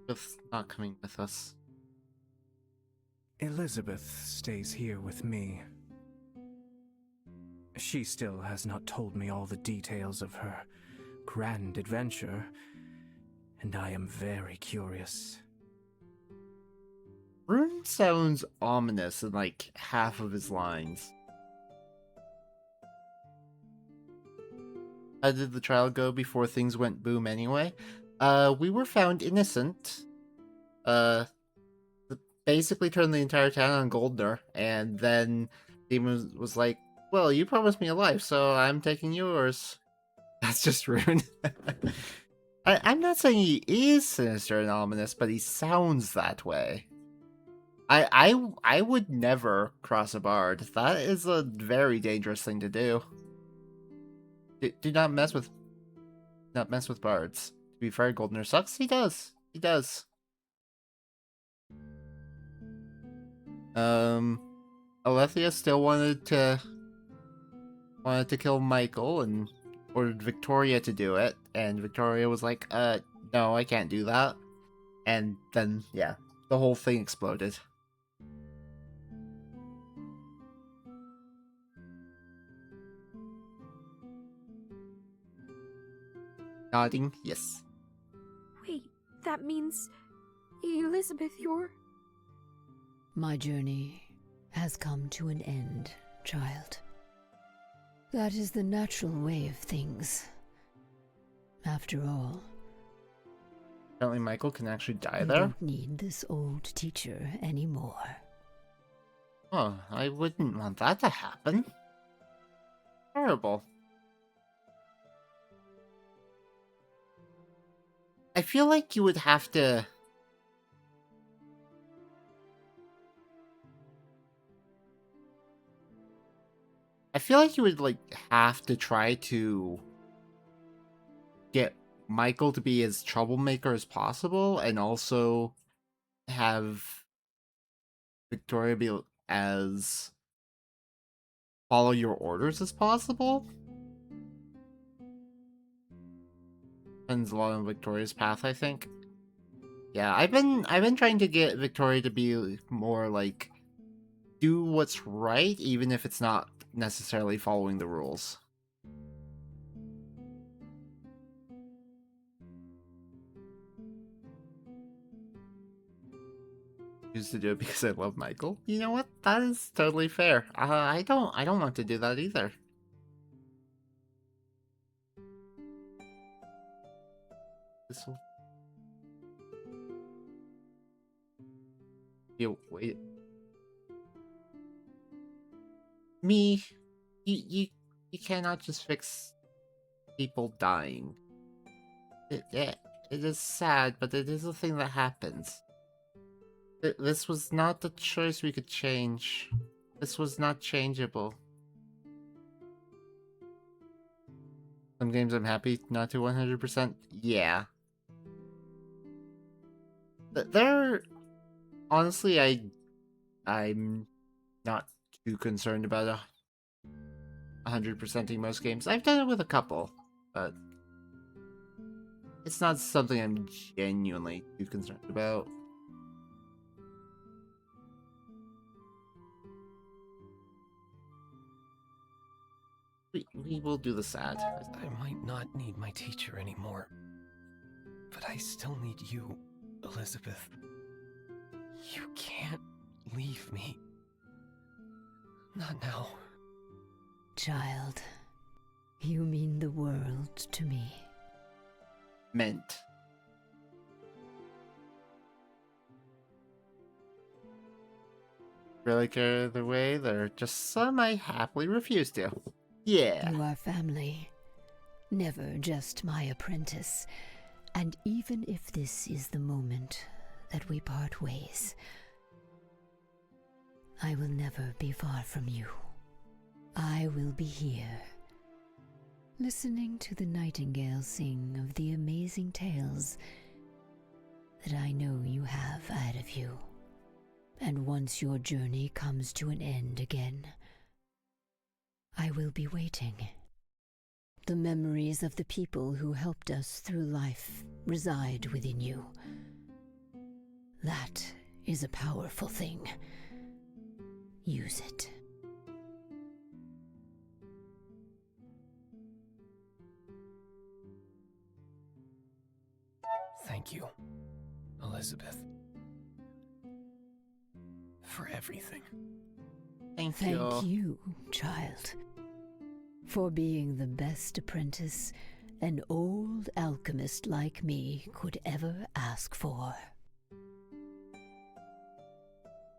Elizabeth's not coming with us. Elizabeth stays here with me. She still has not told me all the details of her grand adventure, and I am very curious. Rune sounds ominous in like half of his lines. How did the trial go before things went boom anyway? We were found innocent. Basically turned the entire town on Goldner, and then Demon was like, well, you promised me a life, so I'm taking yours. That's just Rune. I'm not saying he is sinister and ominous, but he sounds that way. I would never cross a bard. That is a very dangerous thing to do. Do not mess with bards. To be fair, Goldener sucks. He does. He does. Alethea still wanted to kill Michael and ordered Victoria to do it, and Victoria was like, no, I can't do that. And then, yeah, the whole thing exploded. Nodding, yes. Wait, that means... Elizabeth, you're... My journey has come to an end, child. That is the natural way of things. After all, Apparently Michael can actually die you there. don't need this old teacher anymore. Oh, I wouldn't want that to happen. Terrible. I feel like you would have to... I feel like you would, like, have to try to get Michael to be as troublemaker as possible, and also have Victoria be as follow your orders as possible. Depends a lot on Victoria's path, I think. Yeah, I've been trying to get Victoria to be more like do what's right, even if it's not necessarily following the rules. Choose to do it because I love Michael. You know what? That is totally fair. I don't want to do that either. This will... You wait. Me, you cannot just fix people dying. It is sad, but it is a thing that happens. This was not the choice we could change. This was not changeable. Some games I'm happy not to 100%. Yeah. There, honestly, I'm not too concerned about 100%ing most games. I've done it with a couple, but it's not something I'm genuinely too concerned about. We will do the sad. I might not need my teacher anymore, but I still need you, Elizabeth. You can't leave me. Not now. Child, you mean the world to me. Meant. Really care the way there are just some I happily refuse to. Yeah. You are family, never just my apprentice. And even if this is the moment that we part ways, I will never be far from you. I will be here, listening to the nightingale sing of the amazing tales that I know you have ahead of you. And once your journey comes to an end again, I will be waiting. The memories of the people who helped us through life reside within you. That is a powerful thing. Use it. Thank you, Elizabeth, for everything. Thank Thank you, child, for being the best apprentice an old alchemist like me could ever ask for.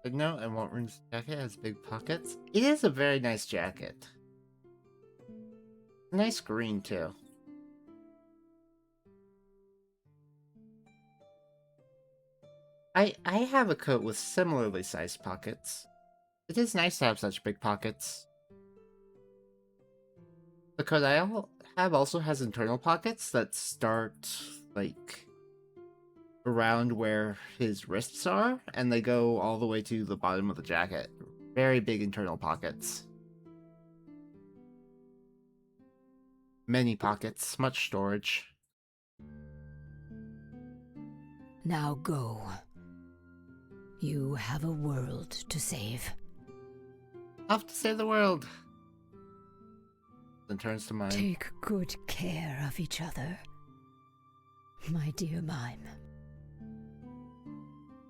But no, and Waltron's jacket has big pockets. It is a very nice jacket. Nice green, too. I have a coat with similarly sized pockets. It is nice to have such big pockets. The coat have also has internal pockets that start, like, around where his wrists are, and they go all the way to the bottom of the jacket. Very big internal pockets. Many pockets, much storage. Now go. You have a world to save. Off to save the world! Then turns to mime. Take good care of each other, my dear mime.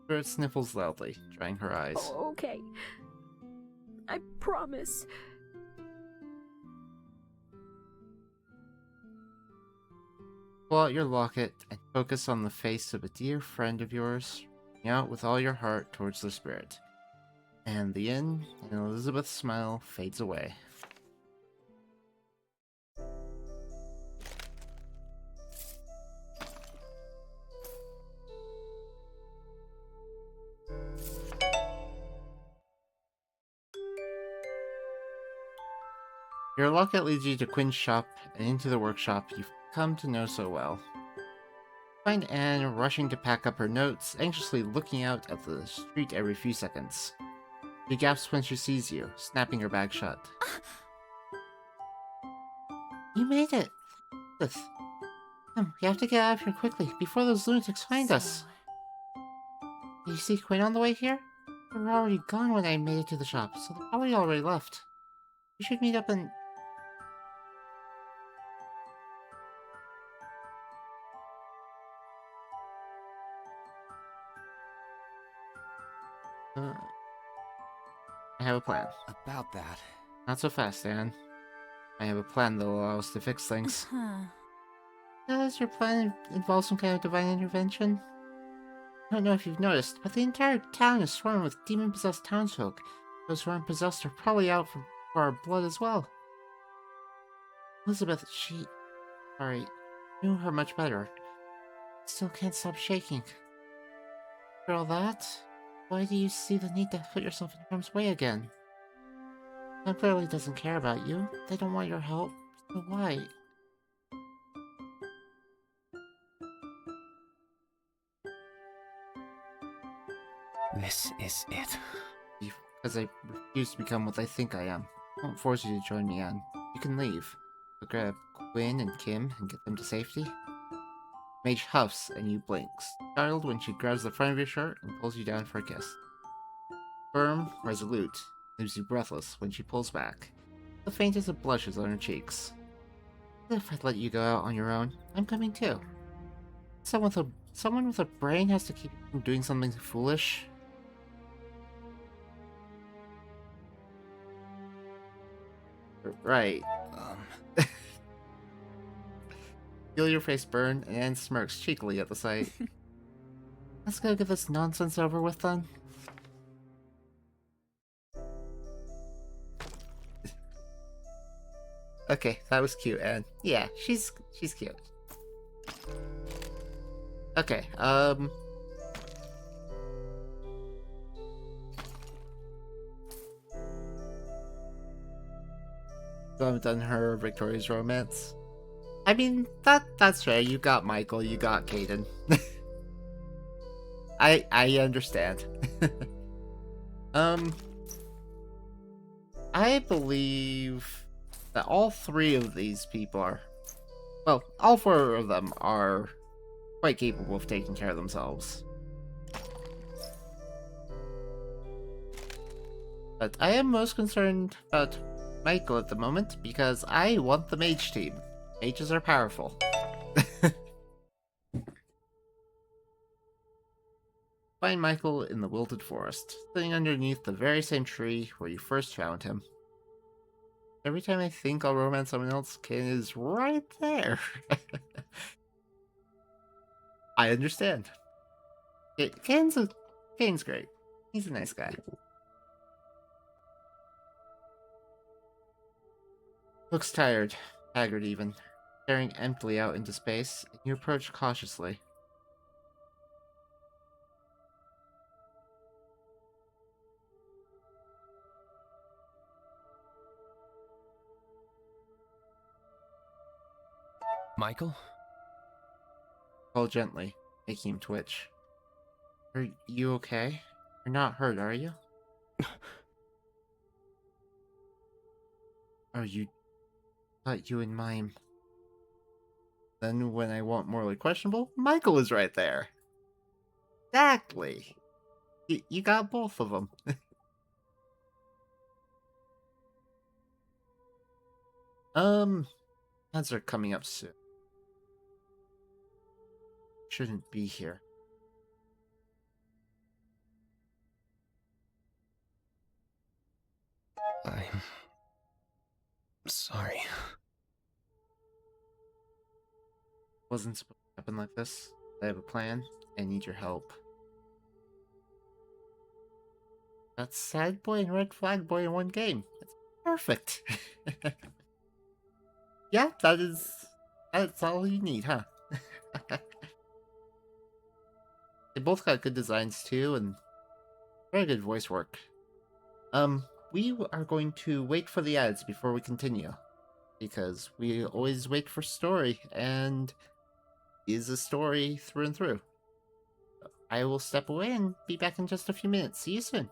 Spirit sniffles loudly, drying her eyes. Oh, okay. I promise. Pull out your locket and focus on the face of a dear friend of yours, reaching out with all your heart towards the spirit. And the inn and Elizabeth's smile fades away. Your locket leads you to Quinn's shop and into the workshop you've come to know so well. Find Anne rushing to pack up her notes, anxiously looking out at the street every few seconds. She gasps when she sees you, snapping her bag shut. You made it! Come, we have to get out of here quickly, before those lunatics find us. Did you see Quinn on the way here? They were already gone when I made it to the shop, so they probably already left. We should meet up and... I have a plan. About that. Not so fast, Anne. I have a plan that will allow us to fix things. Does your plan involve some kind of divine intervention? I don't know if you've noticed, but the entire town is swarming with demon-possessed townsfolk. Those who aren't possessed are probably out for our blood as well. Elizabeth, Sorry, knew her much better. Still can't stop shaking. For all that, why do you see the need to put yourself in harm's way again? Tom clearly doesn't care about you. They don't want your help. So why? This is it. Because I refuse to become what I think I am. I won't force you to join me, Anne. You can leave. But grab Quinn and Kim and get them to safety. Mage huffs and you blinks, startled when she grabs the front of your shirt and pulls you down for a kiss. Firm, resolute, leaves you breathless when she pulls back. The faintest of blushes on her cheeks. If I'd let you go out on your own, I'm coming too. Someone with a brain has to keep you from doing something foolish. Right. Feel your face burn, and Anne smirks cheekily at the sight. Let's go get this nonsense over with then. Okay, that was cute, Anne. Yeah, she's cute. Okay, still haven't done her Victoria's Romance. I mean, that's right. You got Michael, you got Caden. I understand. I believe that all three of these people are, well, all four of them are quite capable of taking care of themselves. But I am most concerned about Michael at the moment because I want the mage team. Mages are powerful. Find Michael in the wilted forest, sitting underneath the very same tree where you first found him. Every time I think I'll romance someone else, Ken is right there. I understand. Kane's great. He's a nice guy. Looks tired, haggard even, staring emptily out into space. You approach cautiously. Michael? Call gently, making him twitch. Are you okay? You're not hurt, are you? Oh, you thought you and mime. Then when I want morally questionable, Michael is right there. Exactly. You got both of them. Ads are coming up soon. Shouldn't be here. I'm sorry. Wasn't supposed to happen like this. I have a plan. I need your help. That's sad boy and red flag boy in one game. That's perfect. Yeah, that's all you need, huh? They both got good designs too, and very good voice work. We are going to wait for the ads before we continue, because we always wait for story, and is a story through and through. I will step away and be back in just a few minutes. See you soon.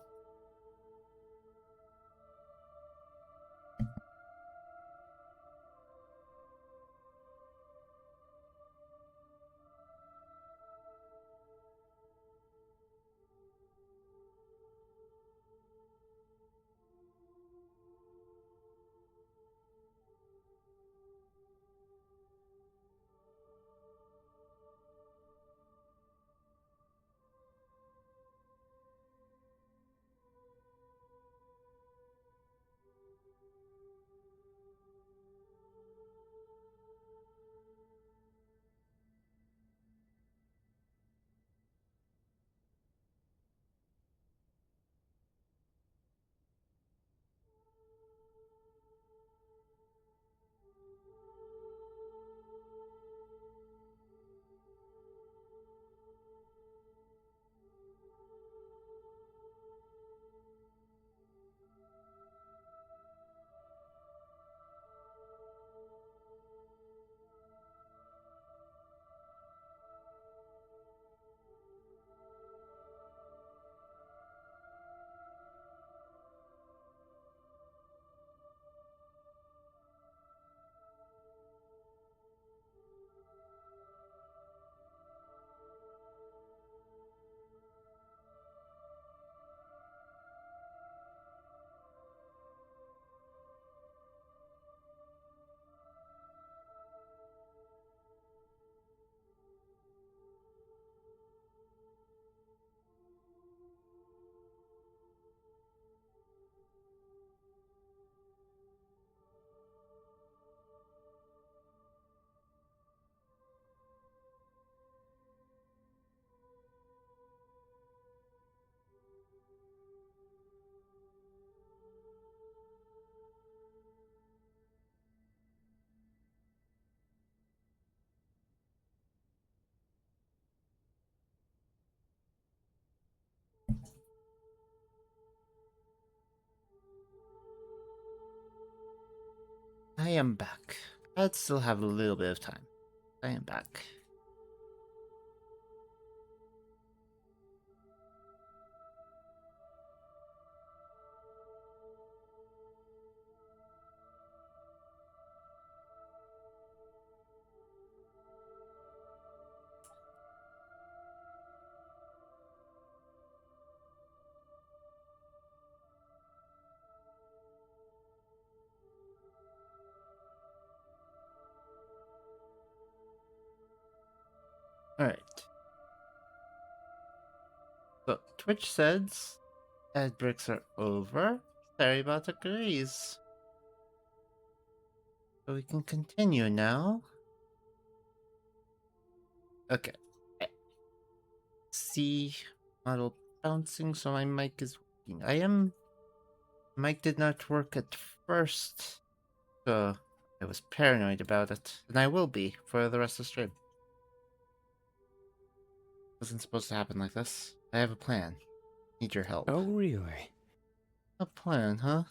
I am back. I'd still have a little bit of time. I am back. Alright. So, Twitch says ad breaks are over. Storybot agrees. So we can continue now. Okay. See model bouncing, so my mic is working. Mic did not work at first, so I was paranoid about it, and I will be for the rest of the stream. Wasn't supposed to happen like this. I have a plan. Need your help. Oh, really? A plan, huh?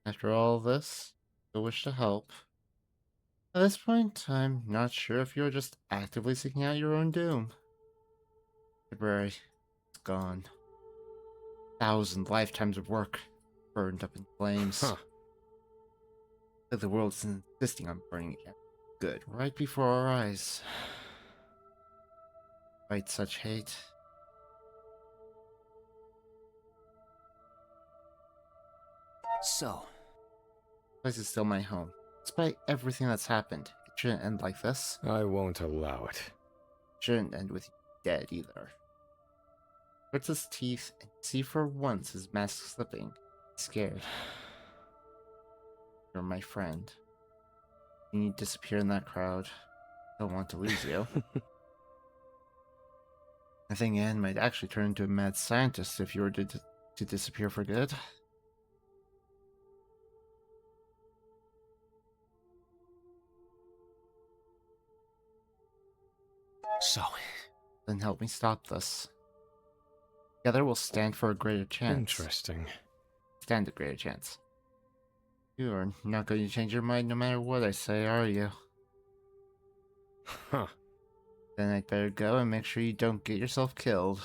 After all this, I wish to help. At this point, I'm not sure if you're just actively seeking out your own doom. Library, it's gone. 1,000 lifetimes of work burned up in flames. Huh. Like the world is insisting on burning it good right before our eyes. Fight such hate. So, This place is still my home. Despite everything that's happened, it shouldn't end like this. I won't allow it. It shouldn't end with you dead either. Grits his teeth and see for once his mask slipping. Scared. You're my friend. You disappear in that crowd. Don't want to lose you. I think Anne might actually turn into a mad scientist if you were to disappear for good. so, Then help me stop this. Together we'll stand for a greater chance. Interesting. Stand a greater chance. You are not going to change your mind no matter what I say, are you? Huh. Then I'd better go and make sure you don't get yourself killed.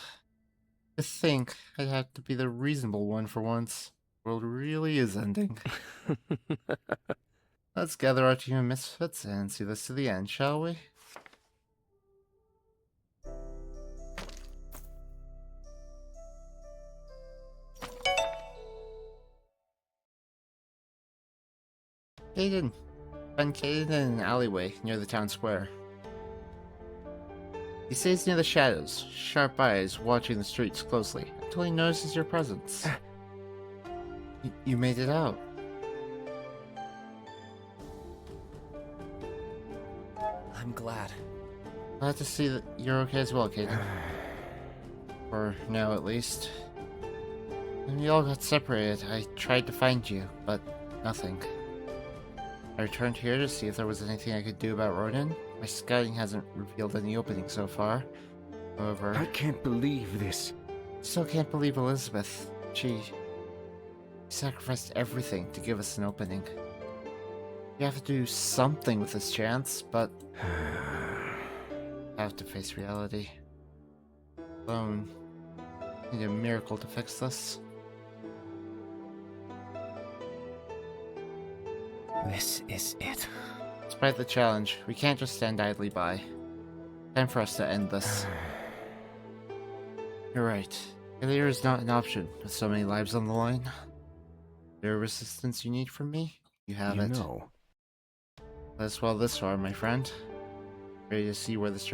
To think I'd have to be the reasonable one for once. The world really is ending. Let's gather our team of misfits and see this to the end, shall we? Caden. Find Caden in an alleyway near the town square. He stays near the shadows, sharp eyes watching the streets closely, until he notices your presence. You made it out. I'm glad. Glad to see that you're okay as well, Caden. For now, at least. When we all got separated, I tried to find you, but nothing. I returned here to see if there was anything I could do about Ronan. My scouting hasn't revealed any opening so far. However, I can't believe this. still can't believe Elizabeth. She sacrificed everything to give us an opening. We have to do something with this chance, but I have to face reality. Alone. Need a miracle to fix this. This is it. Despite the challenge, we can't just stand idly by. Time for us to end this. You're right. Failure is not an option with so many lives on the line. There resistance you need from me? You have it. know. Let's well this far, my friend. Ready to see where this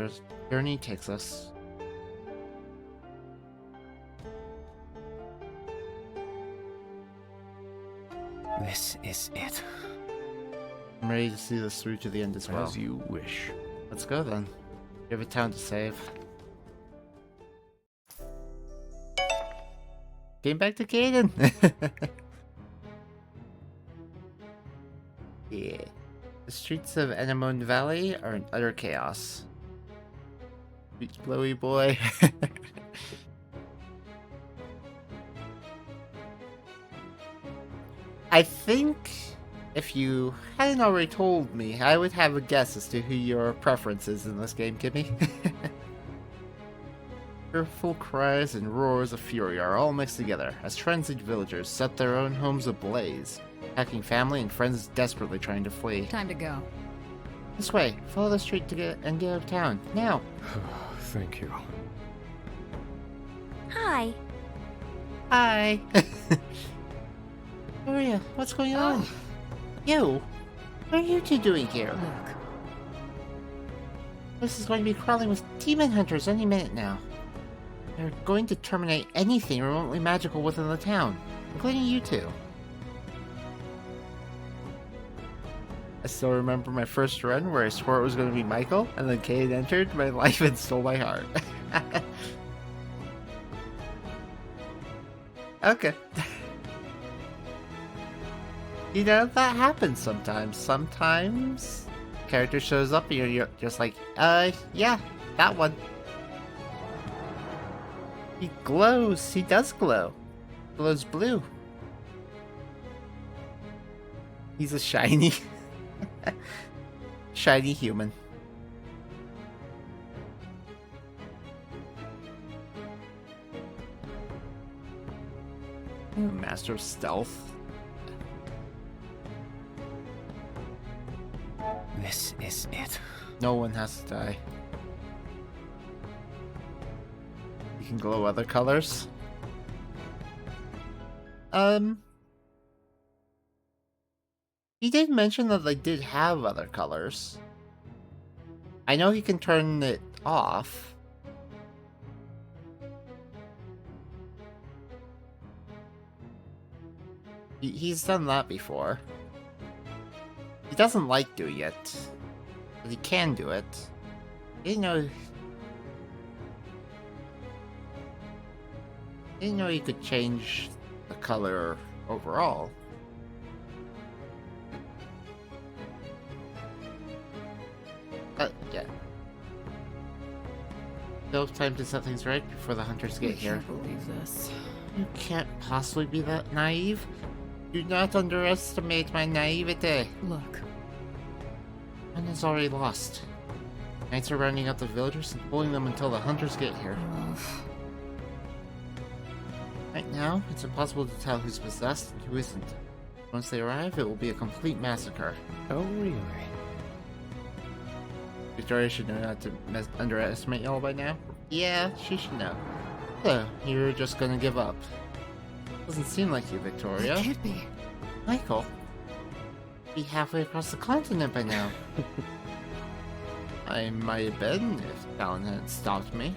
journey takes us. This is it. I'm ready to see this through to the end as well. As you wish. Let's go then. We have a town to save. Came back to Caden! Yeah. The streets of Anemone Valley are in utter chaos. Sweet glowy boy. I think if you hadn't already told me, I would have a guess as to who your preference is in this game, Kimmy. Fearful cries and roars of fury are all mixed together as frenzied villagers set their own homes ablaze, attacking family and friends desperately trying to flee. Time to go. This way, follow the street to get out of town. Now! Thank you. Hi. Hi! Who are you? What's going on? You? What are you two doing here? Look, This is going to be crawling with demon hunters any minute now. They're going to terminate anything remotely magical within the town, including you two. I still remember my first run where I swore it was going to be Michael, and then Kate entered my life and stole my heart. Okay. You know, that happens sometimes. Sometimes character shows up and you're just like, yeah, that one. He glows. He does glow. Glows blue. He's a shiny. Shiny human. Master of Stealth. This is it. No one has to die. You can glow other colors. He did mention that they did have other colors. I know he can turn it off. He's done that before. He doesn't like doing it, but he can do it. He didn't know he could change the color overall. Yeah. Still have time to set things right before the hunters get here. I can't believe this. You can't possibly be that naive. Do not underestimate my naivete. Look, One is already lost. Knights are rounding up the villagers and pulling them until the hunters get here. Right now, it's impossible to tell who's possessed and who isn't. Once they arrive, it will be a complete massacre. Oh, really? Victoria should know not to underestimate y'all by now. Yeah, she should know. So, you're just gonna give up. Doesn't seem like you, Victoria. it can't be. Michael, be halfway across the continent by now. I might have been if Talon hadn't stopped me.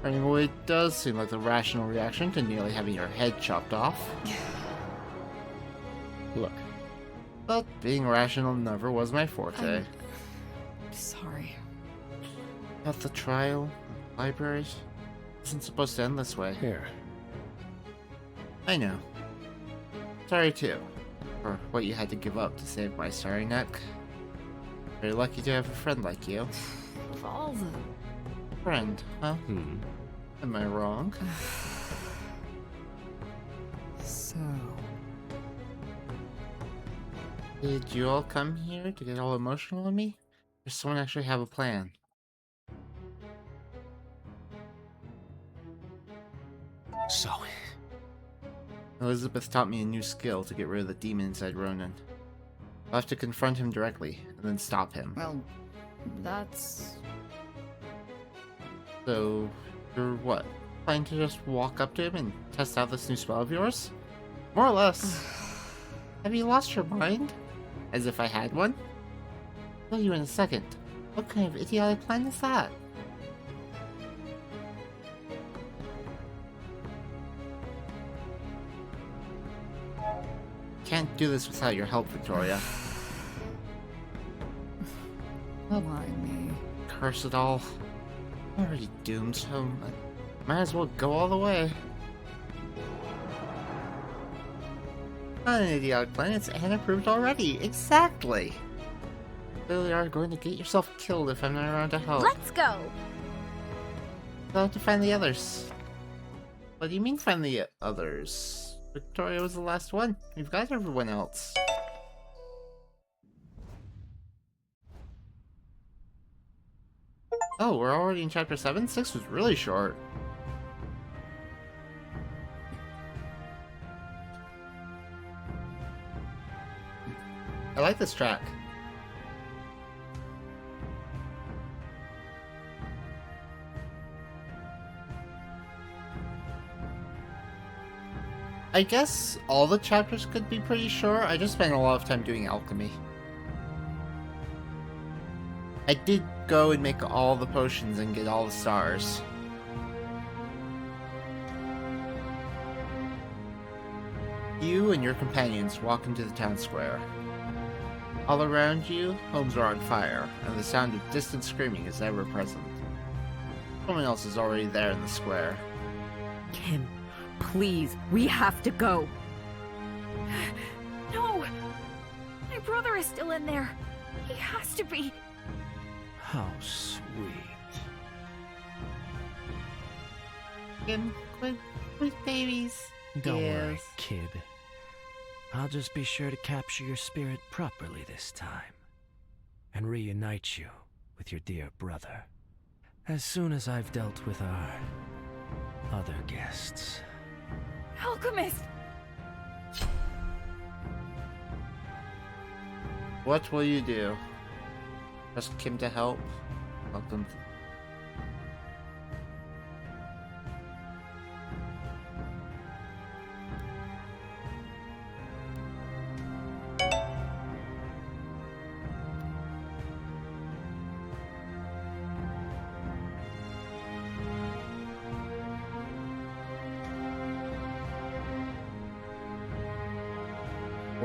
Running away does seem like the rational reaction to nearly having your head chopped off. Look, But being rational never was my forte. Sorry. About the trial, the libraries, isn't supposed to end this way. here. I know. Sorry too, for what you had to give up to save my sorry neck. Very lucky to have a friend like you. Volva. Friend, huh? Am I wrong? So, Did you all come here to get all emotional on me? Does someone actually have a plan? So, Elizabeth taught me a new skill to get rid of the demon inside Ronan. I'll have to confront him directly, and then stop him. well, that's... So, you're what? Planning to just walk up to him and test out this new spell of yours? More or less. Have you lost your mind? As if I had one? I'll tell you in a second. What kind of idiotic plan is that? Can't do this without your help, Victoria. Why me? Curse it all. I'm already doomed, so I might as well go all the way. Not an idiotic plan, it's unapproved already. Exactly! Clearly are going to get yourself killed if I'm not around to help. Let's go! I'll have to find the others. What do you mean find the others? Victoria was the last one. We've got everyone else. Oh, we're already in chapter 7? 6 was really short. I like this track. I guess all the chapters could be pretty short. I just spent a lot of time doing alchemy. I did go and make all the potions and get all the stars. You and your companions walk into the town square. All around you, homes are on fire, and the sound of distant screaming is ever present. Someone else is already there in the square. Kim, please, we have to go. No! My brother is still in there. He has to be. How sweet. Kim, quick babies. Don't worry, Yes. kid. I'll just be sure to capture your spirit properly this time. and reunite you with your dear brother. As soon as I've dealt with our other guests. Alchemist! What will you do? Trust Kim to help? Help them.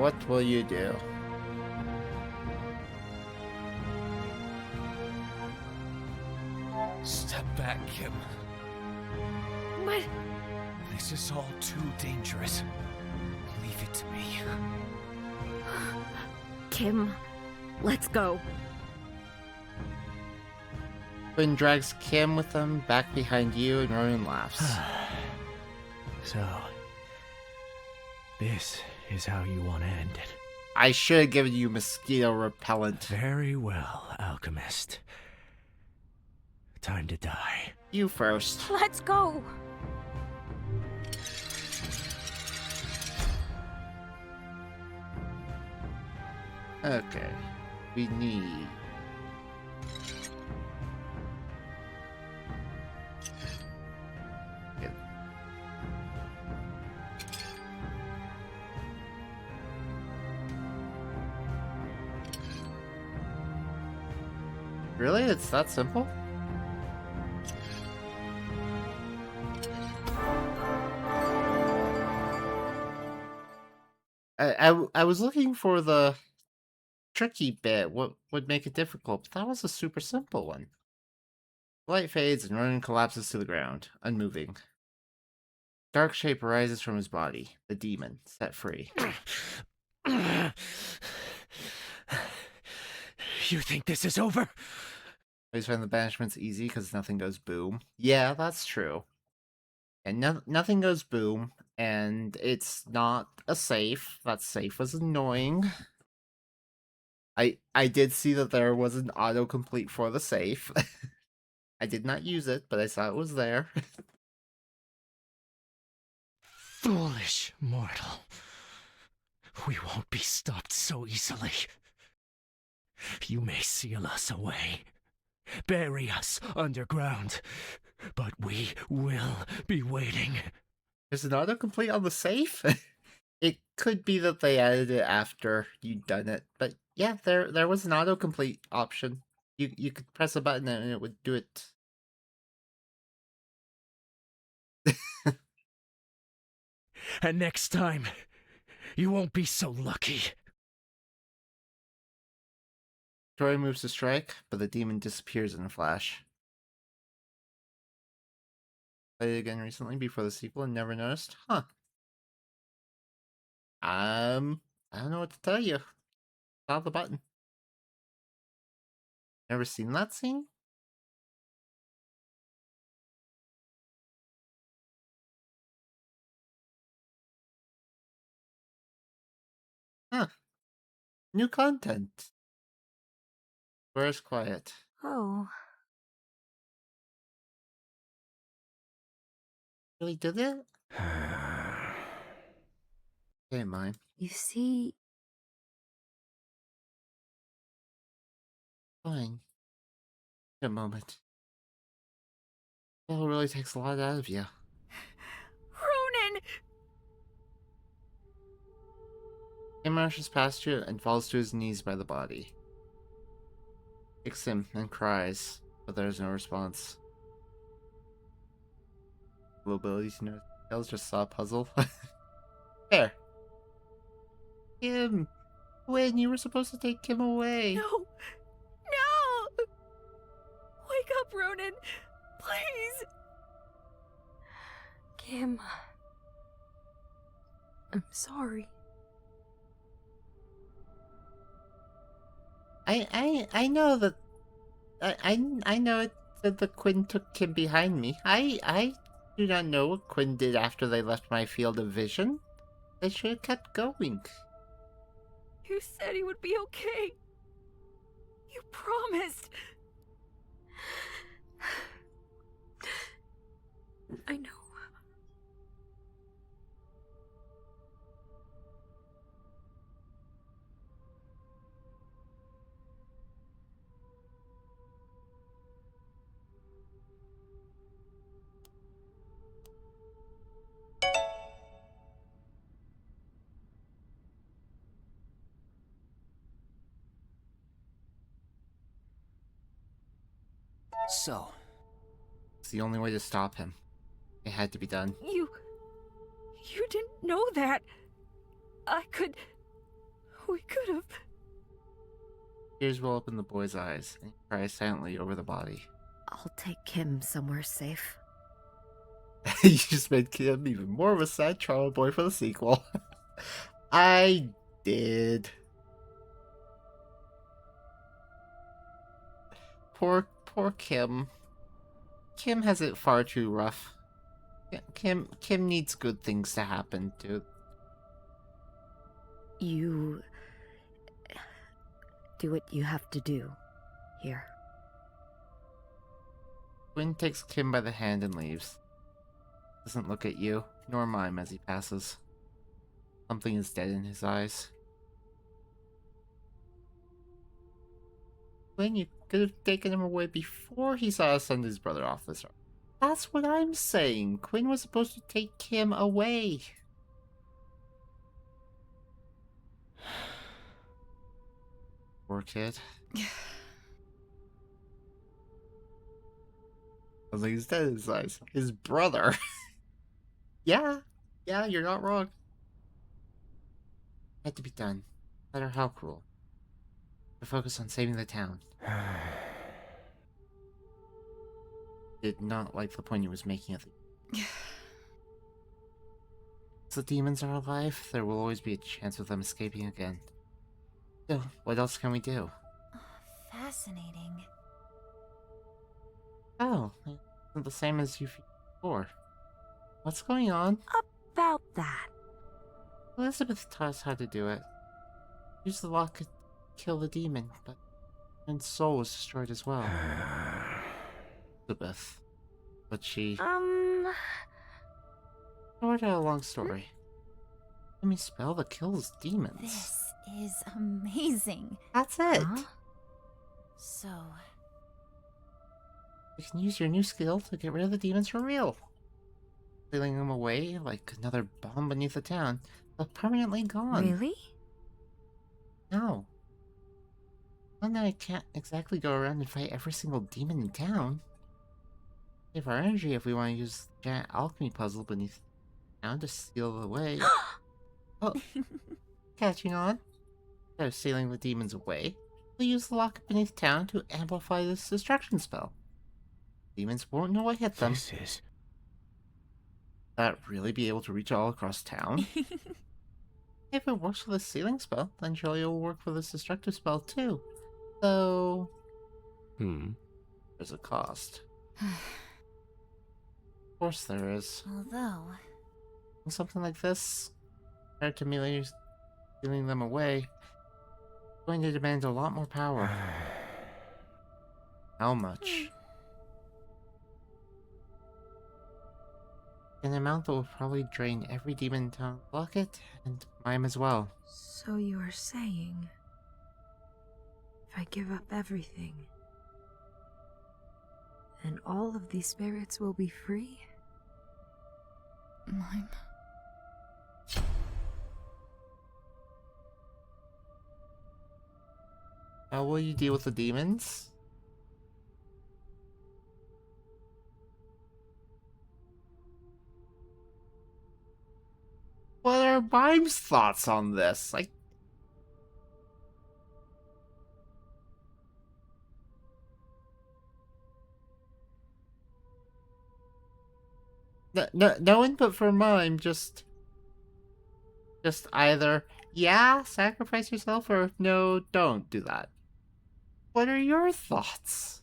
What will you do? Step back, Kim. But This is all too dangerous. Leave it to me. Kim, let's go. Quinn drags Kim with them back behind you, and Ronan laughs. So, this is how you want to end it. I should have given you mosquito repellent. Very well, Alchemist. Time to die. You first. Let's go. Okay. We need... Good. Really? It's that simple? I was looking for the tricky bit, what would make it difficult, but that was a super simple one. The light fades and Ronan collapses to the ground, unmoving. Dark shape arises from his body, the demon, set free. You think this is over? Always find the banishment's easy because nothing goes boom. Yeah, that's true. And nothing goes boom, and it's not a safe. That safe was annoying. I did see that there was an autocomplete for the safe. I did not use it, but I saw it was there. Foolish mortal. We won't be stopped so easily. You may seal us away, bury us underground, but we will be waiting. There's an autocomplete on the safe? It could be that they added it after you'd done it, but yeah, there was an autocomplete option. You could press a button and it would do it. And next time, you won't be so lucky. Troy moves to strike, but the demon disappears in a flash. Played it again recently before the sequel and never noticed? Huh. I don't know what to tell you. Saw the button. Never seen that scene? Huh. New content. Where's quiet? Oh, Really did it? Okay, mine. you see, Fine. Wait a moment. That really takes a lot out of you. Ronan! He marches past you and falls to his knees by the body. Kicks him and cries, but there is no response. Low abilities, you know, details, just saw a puzzle. There. Kim! When you were supposed to take Kim away. No! No! Wake up, Ronan! Please! Kim. I'm sorry. I know that I know that the Quinn took Kim behind me. I do not know what Quinn did after they left my field of vision. They should have kept going. You said he would be okay. You promised. I know. So, It's the only way to stop him. It had to be done. You didn't know that. We could have. Tears roll up in the boy's eyes, and he cries silently over the body. I'll take Kim somewhere safe. You just made Kim even more of a sad trauma boy for the sequel. I did. Poor Kim. Kim has it far too rough. Kim needs good things to happen to. You do what you have to do here. Quinn takes Kim by the hand and leaves. Doesn't look at you, nor mime as he passes. Something is dead in his eyes. Quinn, you could have taken him away before he saw us send his brother off this road. That's what I'm saying. Quinn was supposed to take Kim away. Poor kid. Something's dead in his eyes. His brother. Yeah, you're not wrong. Had to be done. No matter how cruel. To focus on saving the town. Did not like the point he was making of it. As the demons are alive, there will always be a chance of them escaping again. So, what else can we do? Fascinating. Oh, it's the same as you before. What's going on? About that. Elizabeth taught us how to do it. Use the lock to kill the demon, but and soul was destroyed as well. Elizabeth. But she... Short a long story. Let me spell that kills demons. This is amazing. That's it. Huh? So, You can use your new skill to get rid of the demons for real. Stealing them away like another bomb beneath the town, but permanently gone. Really? No. Well, now I can't exactly go around and fight every single demon in town. Save our energy if we want to use the giant alchemy puzzle beneath town to steal it away. Oh, catching on? Instead of stealing the demons away, we'll use the lock beneath town to amplify this destruction spell. Demons won't know what hit them. This is... That really be able to reach all across town? If it works for the sealing spell, then surely it will work for this destructive spell too. So... There's a cost. Of course there is. although, Something like this, compared to merely stealing them away, is going to demand a lot more power. How much? An amount that will probably drain every demon in town bucket, and mine as well. So you are saying, if I give up everything, then all of these spirits will be free? mine. How will you deal with the demons? What are Mime's thoughts on this? Like, no input for Mime. Just either yeah, sacrifice yourself, or no, don't do that. What are your thoughts?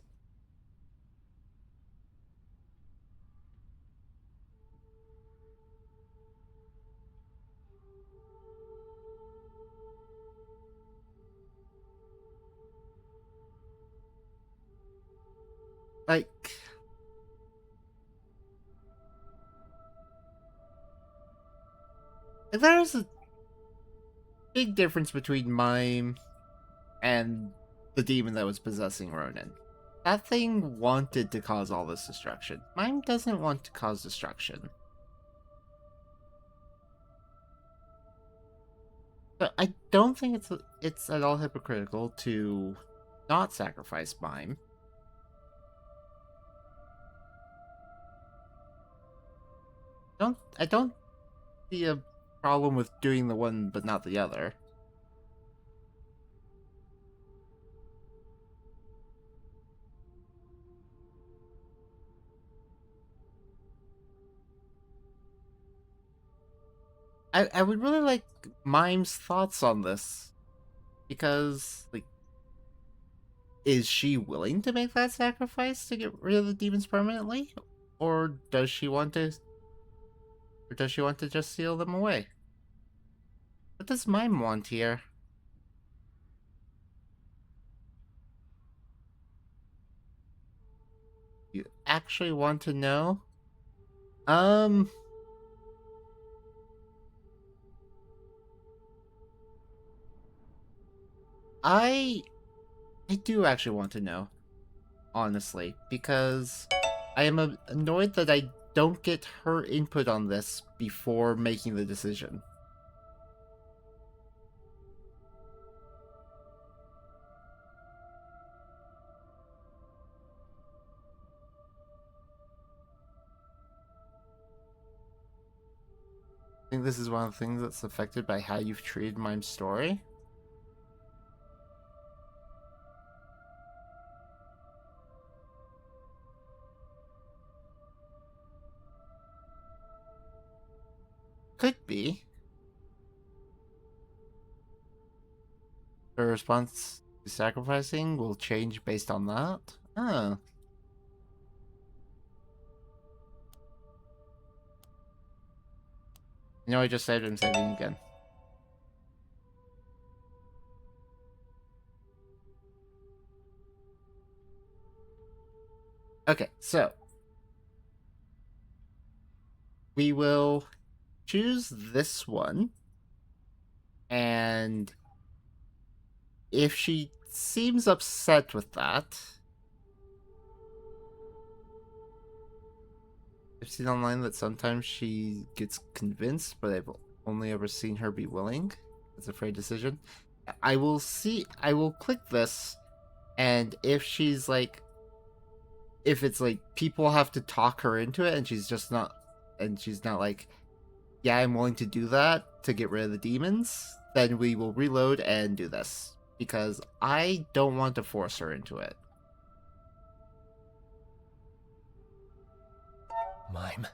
Like, there's a big difference between Mime and the demon that was possessing Ronan. That thing wanted to cause all this destruction. Mime doesn't want to cause destruction. But I don't think it's at all hypocritical to not sacrifice Mime. I don't see a problem with doing the one but not the other. I would really like Mime's thoughts on this. Because, like, is she willing to make that sacrifice to get rid of the demons permanently? Or does she want to just seal them away? What does Mime want here? You actually want to know? I do actually want to know, honestly, because I am annoyed that I don't get her input on this before making the decision. I think this is one of the things that's affected by how you've treated Mime's story. Could be. Her response to sacrificing will change based on that. Oh. You know, I just saved him, saving again. Okay, so we will choose this one, and if she seems upset with that, I've seen online that sometimes she gets convinced, but I've only ever seen her be willing. It's a free decision. I will click this, and if she's like, if it's like people have to talk her into it, and she's not like, yeah, I'm willing to do that to get rid of the demons, then we will reload and do this. Because I don't want to force her into it. Mime.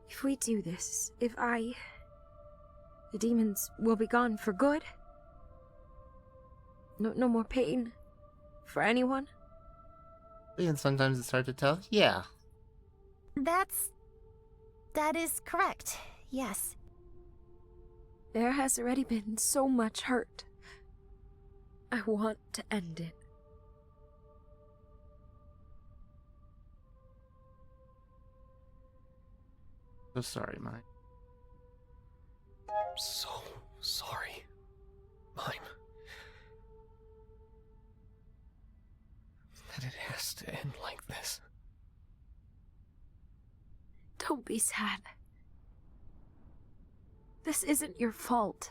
If we do this, the demons will be gone for good? No more pain for anyone? And sometimes it's hard to tell. Yeah. That is correct. Yes. There has already been so much hurt. I want to end it. So sorry, Mime. So sorry, Mime. That it has to end like this. Don't be sad. This isn't your fault.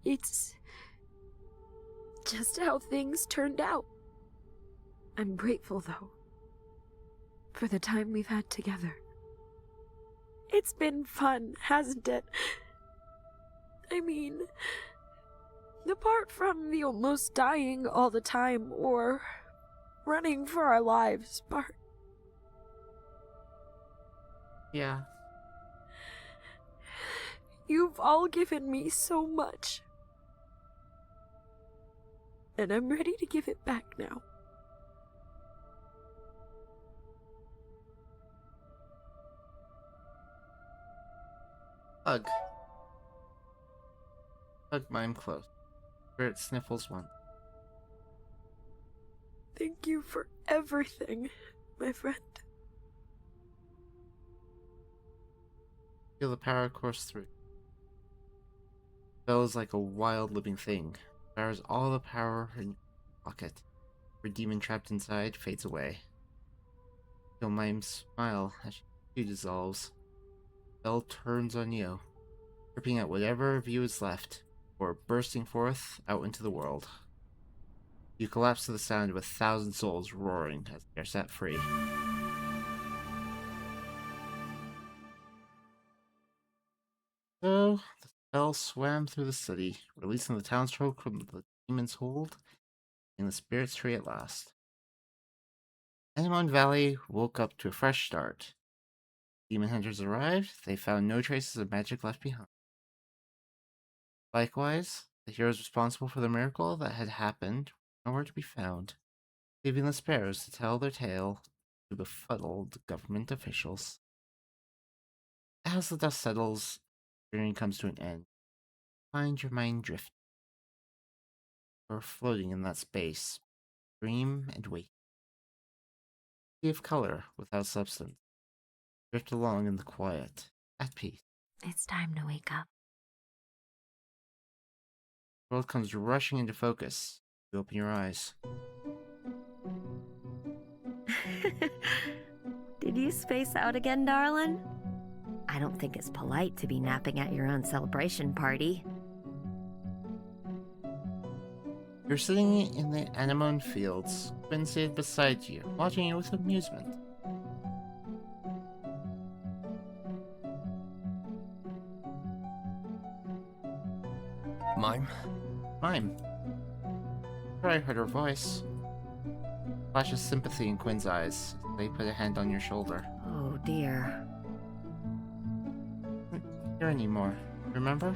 It's just how things turned out. I'm grateful, though, for the time we've had together. It's been fun, hasn't it? I mean, apart from the almost dying all the time or running for our lives part. Yeah. You've all given me so much. And I'm ready to give it back now. Hug. Hug Mime close. Spirit sniffles one. Thank you for everything, my friend. Feel the power course through. Bell is like a wild living thing. Powers all the power in your pocket. Your demon trapped inside fades away. Feel Mime's smile as she dissolves. Bell turns on you, ripping out whatever of you is left, before bursting forth out into the world. You collapse to the sound of 1,000 souls roaring as they are set free. So, the spell swam through the city, releasing the townsfolk from the demon's hold, and the spirit's tree at last. Anemone Valley woke up to a fresh start. Demon hunters arrived, they found no traces of magic left behind. Likewise, the heroes responsible for the miracle that had happened were nowhere to be found, leaving the sparrows to tell their tale to befuddled government officials. As the dust settles, the journey comes to an end. Find your mind drifting, or floating in that space, dream and wait. Sea of color without substance. Drift along in the quiet, at peace. It's time to wake up. The world comes rushing into focus. You open your eyes. Did you space out again, darling? I don't think it's polite to be napping at your own celebration party. You're sitting in the anemone fields, Quinn seated beside you, watching you with amusement. Mime? Mime. Sure, I heard her voice. Flash of sympathy in Quinn's eyes. They put a hand on your shoulder. Oh dear. Not here anymore. Remember?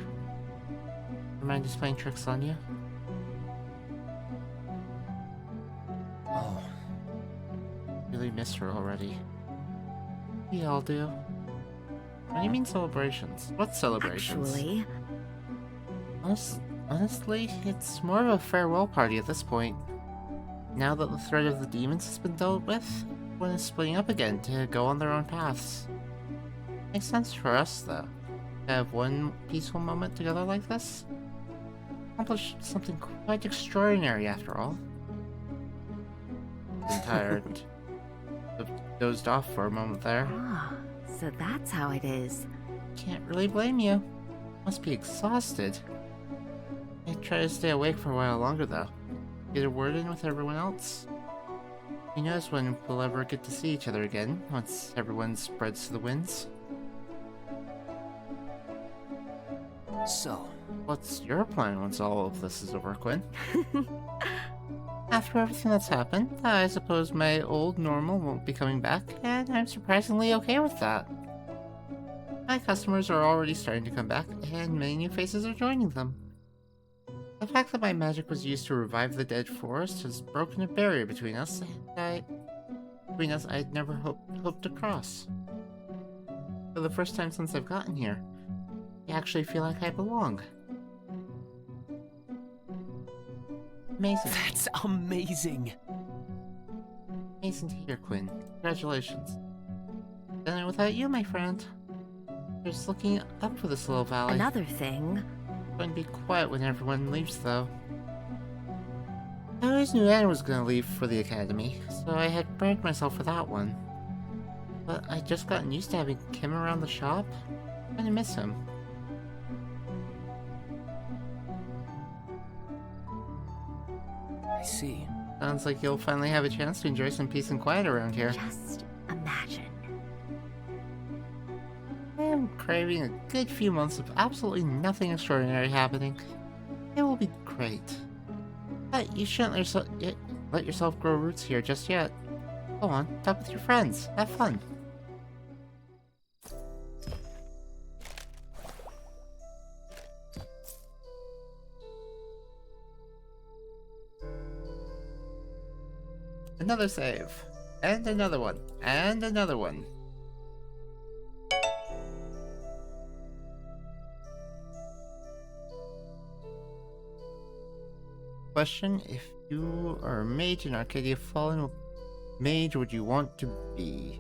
Remind us playing tricks on you? Oh, Really miss her already. We all do. What do you mean celebrations? What celebrations? Actually, Honestly, it's more of a farewell party at this point. Now that the threat of the demons has been dealt with, everyone is splitting up again to go on their own paths. Makes sense for us, though. To have one peaceful moment together like this. Accomplished something quite extraordinary, after all. Been tired. Dozed off for a moment there. ah, so that's how it is. Can't really blame you. Must be exhausted. I try to stay awake for a while longer, though. Get a word in with everyone else. Who knows when we'll ever get to see each other again, once everyone spreads to the winds. so, What's your plan once all of this is over, Quinn? After everything that's happened, I suppose my old normal won't be coming back, and I'm surprisingly okay with that. My customers are already starting to come back, and many new faces are joining them. The fact that my magic was used to revive the dead forest has broken a barrier between us, and I'd never hoped to cross. For the first time since I've gotten here, I actually feel like I belong. Amazing. that's amazing! Amazing to hear, Quinn. Congratulations. Done it without you, my friend. Just looking up for this little valley. Another thing. Going to be quiet when everyone leaves, though. I always knew Anna was going to leave for the academy, so I had prepared myself for that one. But I'd just gotten used to having Kim around the shop. I'm gonna miss him. I see. Sounds like you'll finally have a chance to enjoy some peace and quiet around here. Just imagine. I am craving a good few months of absolutely nothing extraordinary happening. It will be great. But you shouldn't let yourself grow roots here just yet. Go on, talk with your friends. Have fun. Another save. And another one. And another one. Question: if you are a mage in Arcadia Fallen, what mage would you want to be?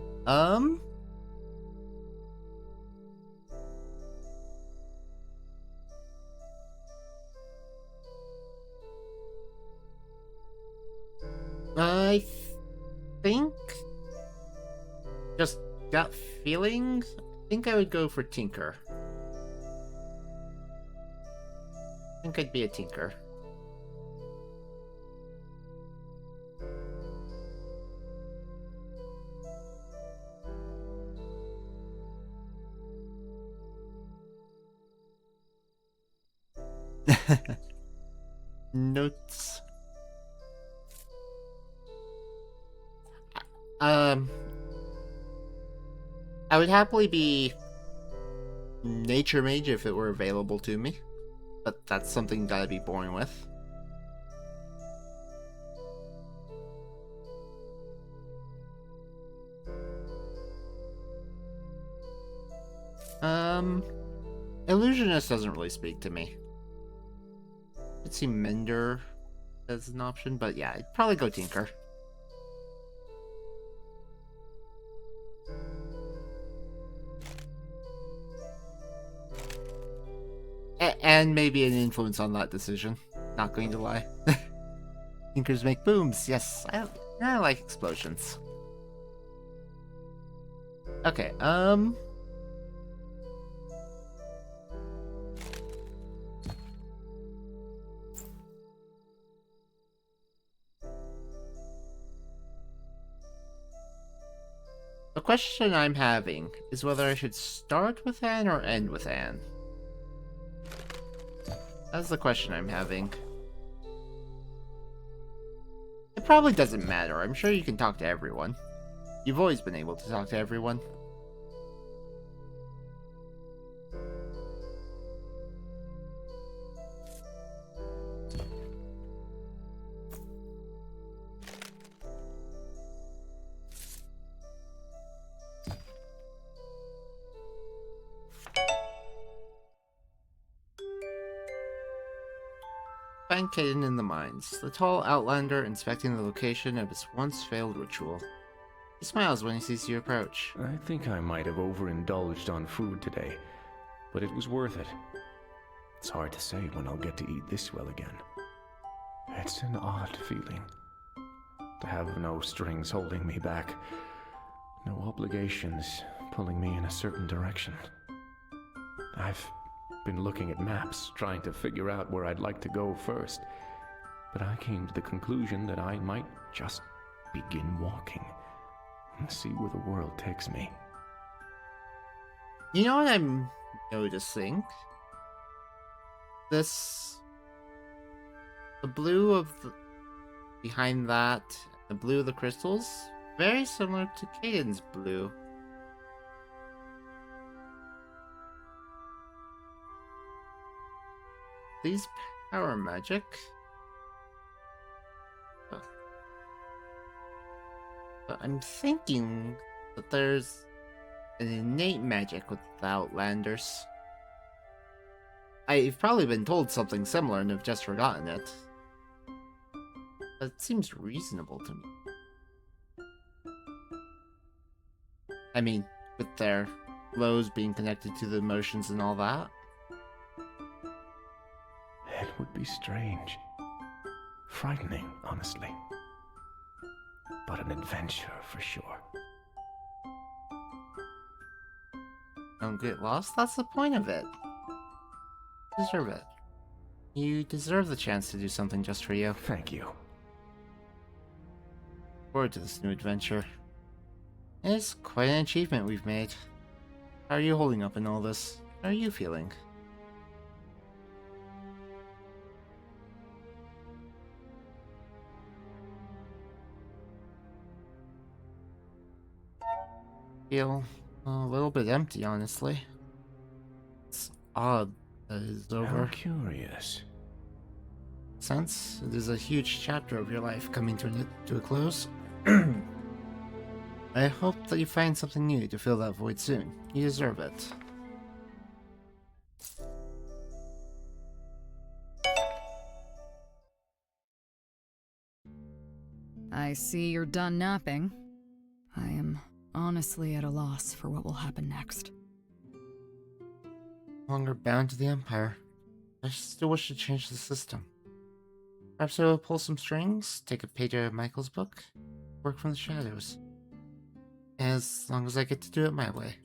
I think, just gut feeling, I think I would go for Tinker. I think I'd be a Tinker. Notes. I would happily be Nature Mage if it were available to me, but that's something you gotta be born with. Illusionist doesn't really speak to me. I'd see Mender as an option, but yeah, I'd probably go Tinker. And maybe an influence on that decision. Not going to lie. Tinkers make booms. Yes, I like explosions. Okay, the question I'm having is whether I should start with Anne or end with Anne. That's the question I'm having. It probably doesn't matter. I'm sure you can talk to everyone. You've always been able to talk to everyone. Find Caden in the mines, the tall outlander inspecting the location of his once failed ritual. He smiles when he sees you approach. I think I might have overindulged on food today, but it was worth it. It's hard to say when I'll get to eat this well again. It's an odd feeling. To have no strings holding me back, no obligations pulling me in a certain direction. I've been looking at maps, trying to figure out where I'd like to go first, but I came to the conclusion that I might just begin walking and see where the world takes me. You know what I'm noticing? The blue of behind that, the blue of the crystals, very similar to Caden's blue. These power magic. But I'm thinking that there's an innate magic with the Outlanders. I've probably been told something similar and have just forgotten it. But it seems reasonable to me. I mean, with their flows being connected to the emotions and all that. It would be strange. Frightening, honestly. But an adventure for sure. Don't get lost, that's the point of it. You deserve it. You deserve the chance to do something just for you. Thank you. Forward to this new adventure. It's quite an achievement we've made. How are you holding up in all this? How are you feeling? Feel a little bit empty, honestly. It's odd that it's over. How curious. Since it is a huge chapter of your life coming to a close, I hope that you find something new to fill that void soon. You deserve it. I see you're done napping. I am honestly at a loss for what will happen next. No longer bound to the Empire. I still wish to change the system. Perhaps I will pull some strings, take a page out of Michael's book, work from the shadows. As long as I get to do it my way.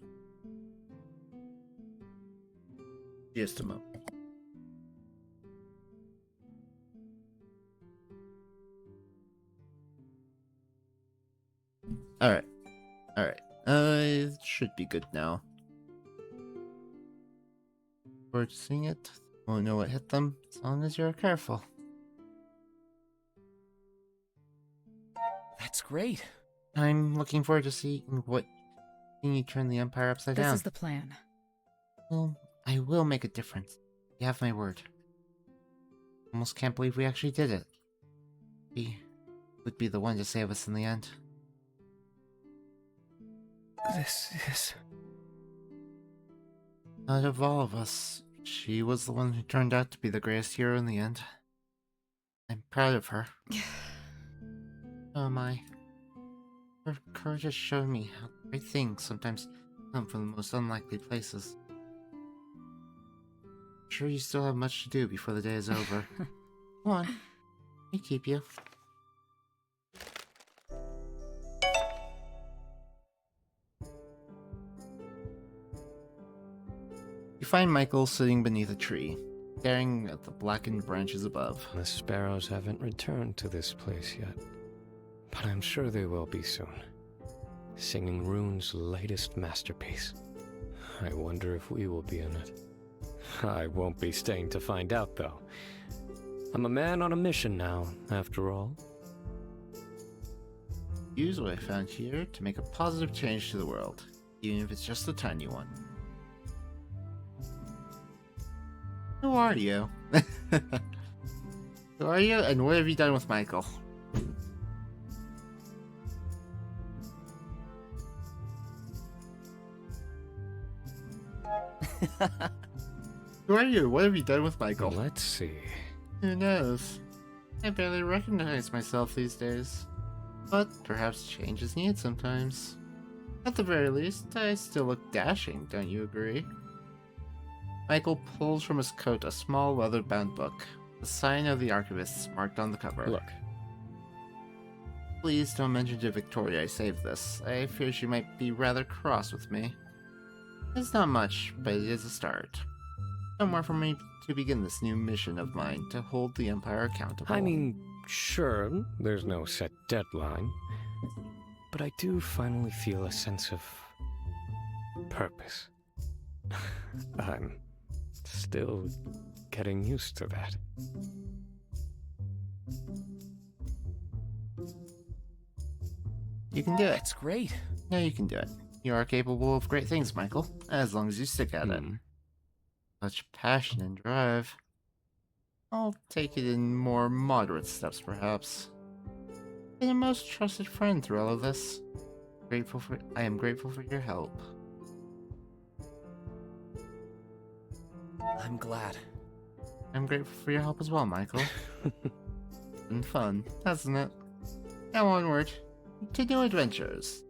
Just a moment. Alright. It should be good now. Forward to seeing it. Won't know what hit them, as long as you're careful. That's great. I'm looking forward to seeing what you turn the Empire upside down. This is the plan. Well, I will make a difference. You have my word. Almost can't believe we actually did it. He would be the one to save us in the end. This is... Out of all of us, she was the one who turned out to be the greatest hero in the end. I'm proud of her. So am I. Her courage has shown me how great things sometimes come from the most unlikely places. I'm sure you still have much to do before the day is over. Come on, let me keep you. You find Michael sitting beneath a tree, staring at the blackened branches above. The sparrows haven't returned to this place yet, but I'm sure they will be soon. Singing Rune's latest masterpiece. I wonder if we will be in it. I won't be staying to find out, though. I'm a man on a mission now, after all. Use what I found here to make a positive change to the world, even if it's just a tiny one. Who are you? Who are you, and what have you done with Michael? Who are you? What have you done with Michael? Let's see. Who knows? I barely recognize myself these days. But perhaps change is needed sometimes. At the very least, I still look dashing, don't you agree? Michael pulls from his coat a small leather-bound book, the sign of the archivists marked on the cover. Look. Please don't mention to Victoria I saved this. I fear she might be rather cross with me. It's not much, but it is a start. Somewhere for me to begin this new mission of mine to hold the Empire accountable. I mean, sure, there's no set deadline, but I do finally feel a sense of purpose. I'm still getting used to that. You can do it. That's great. Yeah, you can do it. You are capable of great things, Michael, as long as you stick at it. Such passion and drive. I'll take it in more moderate steps, perhaps. Been a most trusted friend through all of this. I am grateful for your help. I'm glad. I'm grateful for your help as well, Michael. Been fun, hasn't it? Now onward to new adventures.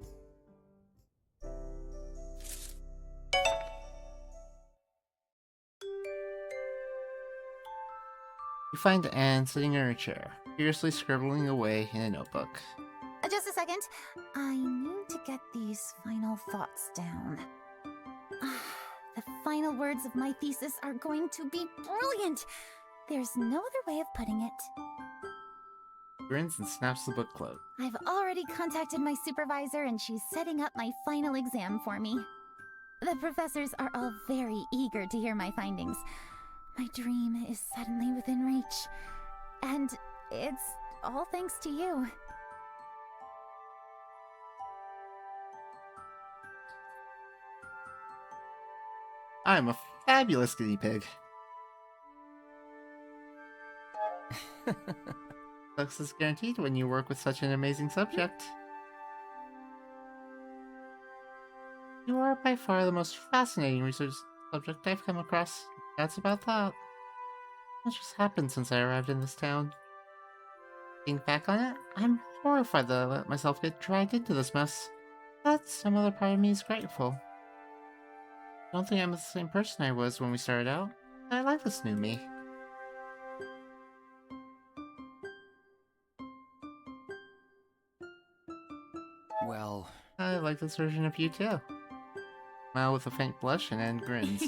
You find Anne sitting in her chair, furiously scribbling away in a notebook. Just a second. I need to get these final thoughts down. The final words of my thesis are going to be brilliant. There's no other way of putting it. Grins and snaps the book closed. I've already contacted my supervisor and she's setting up my final exam for me. The professors are all very eager to hear my findings. My dream is suddenly within reach. And it's all thanks to you. I'm a fabulous guinea pig. Success guaranteed when you work with such an amazing subject. You are by far the most fascinating research subject I've come across. That's about that. Much has happened since I arrived in this town. Think back on it, I'm horrified that I let myself get dragged into this mess. But some other part of me is grateful. I don't think I'm the same person I was when we started out. I like this new me. Well, I like this version of you too. Smile with a faint blush and Anne grins.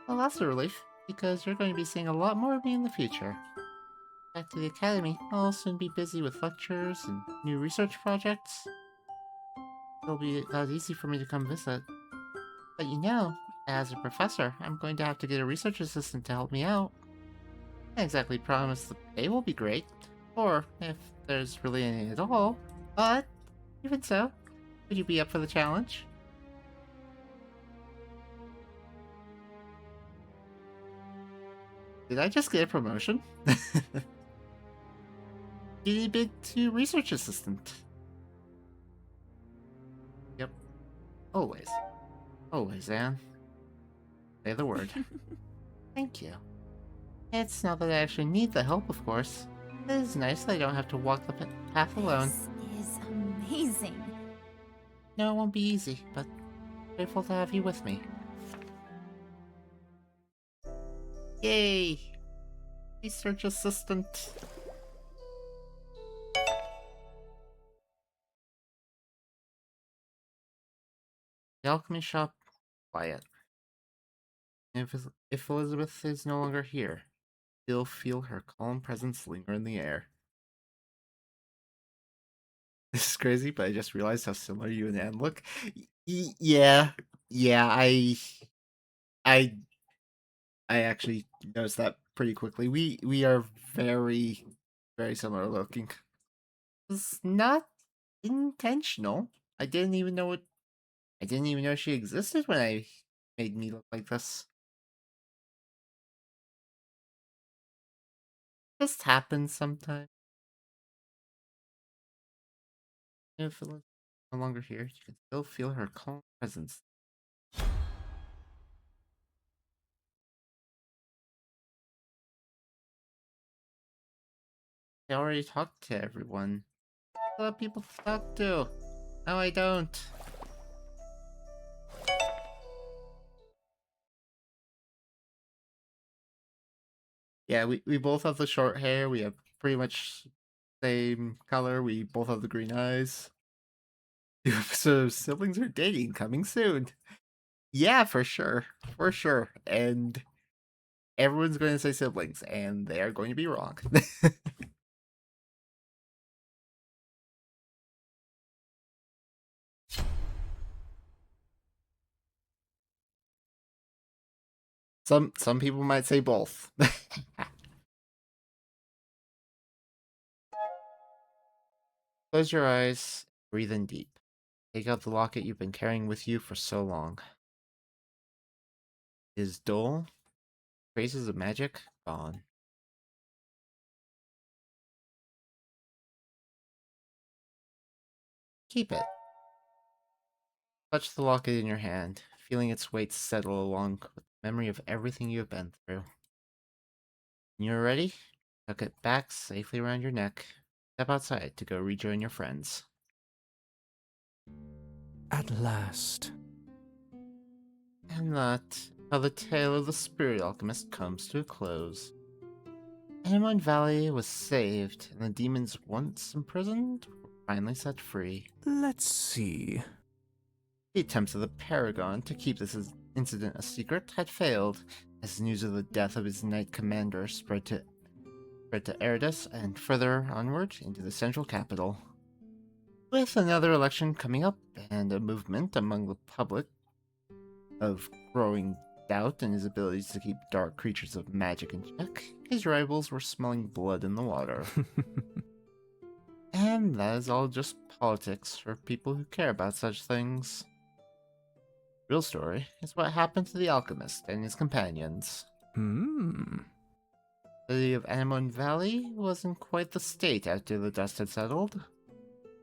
Well, that's a relief, because you're going to be seeing a lot more of me in the future. Back to the academy, I'll soon be busy with lectures and new research projects. It'll be that easy for me to come visit. But you know, as a professor, I'm going to have to get a research assistant to help me out. I can't exactly promise the pay will be great, or if there's really any at all, but even so, would you be up for the challenge? Did I just get a promotion? Guinea pig to research assistant. Yep. Always. Always, Anne. Say the word. Thank you. It's not that I actually need the help, of course. It is nice that I don't have to walk the path alone. This is amazing. No, it won't be easy, but grateful to have you with me. Yay! Research assistant. The alchemy shop, quiet. If Elizabeth is no longer here, you'll feel her calm presence linger in the air. This is crazy, but I just realized how similar you and Anne look. Yeah, yeah, I, I actually noticed that pretty quickly. We are very, very similar looking. It's not intentional. I didn't even know she existed when I made me look like this. Just happens sometimes. If Elizabeth's no longer here, you can still feel her calm presence. I already talked to everyone. A lot of people to talk to. No, I don't. Yeah, we both have the short hair. We have pretty much same color. We both have the green eyes. So siblings are dating coming soon. Yeah, for sure. For sure. And everyone's going to say siblings, and they are going to be wrong. Some people might say both. Close your eyes, breathe in deep. Take out the locket you've been carrying with you for so long. It is dull, traces of magic gone. Keep it. Touch the locket in your hand, feeling its weight settle along with the memory of everything you have been through. When you're ready, tuck it back safely around your neck. Step outside to go rejoin your friends. At last. And that's how the tale of the spirit alchemist comes to a close. Anemone Valley was saved, and the demons once imprisoned were finally set free. Let's see. The attempts of the Paragon to keep this incident a secret had failed, as news of the death of his knight commander spread to Eridus and further onward into the central capital. With another election coming up and a movement among the public of growing doubt in his abilities to keep dark creatures of magic in check, his rivals were smelling blood in the water. And that is all just politics for people who care about such things. Real story is what happened to the alchemist and his companions. Hmm. The city of Anemone Valley was in quite the state after the dust had settled.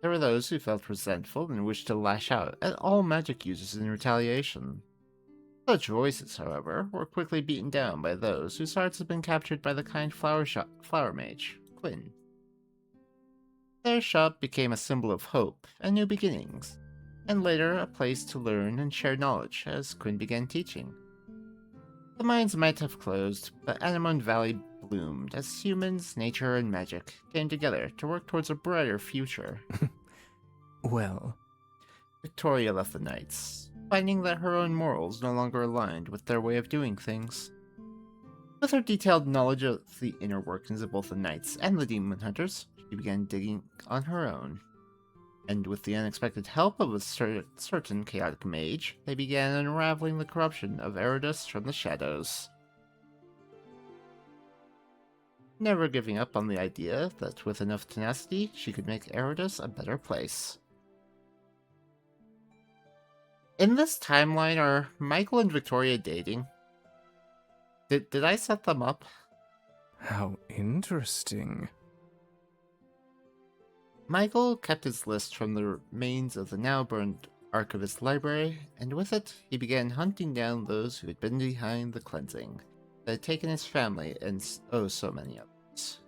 There were those who felt resentful and wished to lash out at all magic users in retaliation. Such voices, however, were quickly beaten down by those whose hearts had been captured by the kind flower mage, Quinn. Their shop became a symbol of hope and new beginnings, and later a place to learn and share knowledge as Quinn began teaching. The mines might have closed, but Anemone Valley bloomed as humans, nature, and magic came together to work towards a brighter future. Well, Victoria left the Knights, finding that her own morals no longer aligned with their way of doing things. With her detailed knowledge of the inner workings of both the Knights and the Demon Hunters, she began digging on her own. And with the unexpected help of a certain chaotic mage, they began unraveling the corruption of Eridus from the shadows. Never giving up on the idea that with enough tenacity, she could make Eridus a better place. In this timeline, are Michael and Victoria dating? Did I set them up? how interesting. Michael kept his list from the remains of the now-burned Archivist Library, and with it, he began hunting down those who had been behind the cleansing that had taken his family and so many others.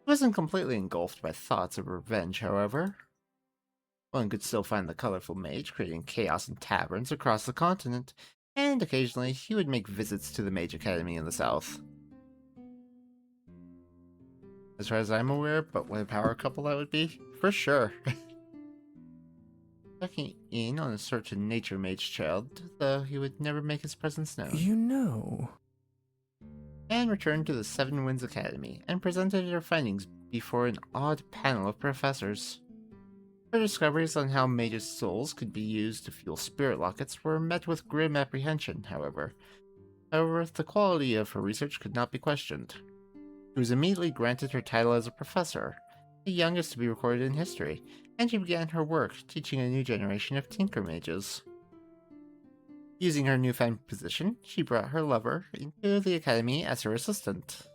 He wasn't completely engulfed by thoughts of revenge, however. One could still find the colorful mage creating chaos in taverns across the continent, and occasionally he would make visits to the Mage Academy in the south. As far as I'm aware, but what a power couple that would be, for sure. Checking in on a certain nature mage child, though he would never make his presence known. You know... Anne returned to the Seven Winds Academy and presented her findings before an odd panel of professors. Her discoveries on how mages' souls could be used to fuel spirit lockets were met with grim apprehension, however. However, the quality of her research could not be questioned. She was immediately granted her title as a professor, the youngest to be recorded in history, and she began her work teaching a new generation of tinker mages. Using her newfound position, she brought her lover into the academy as her assistant.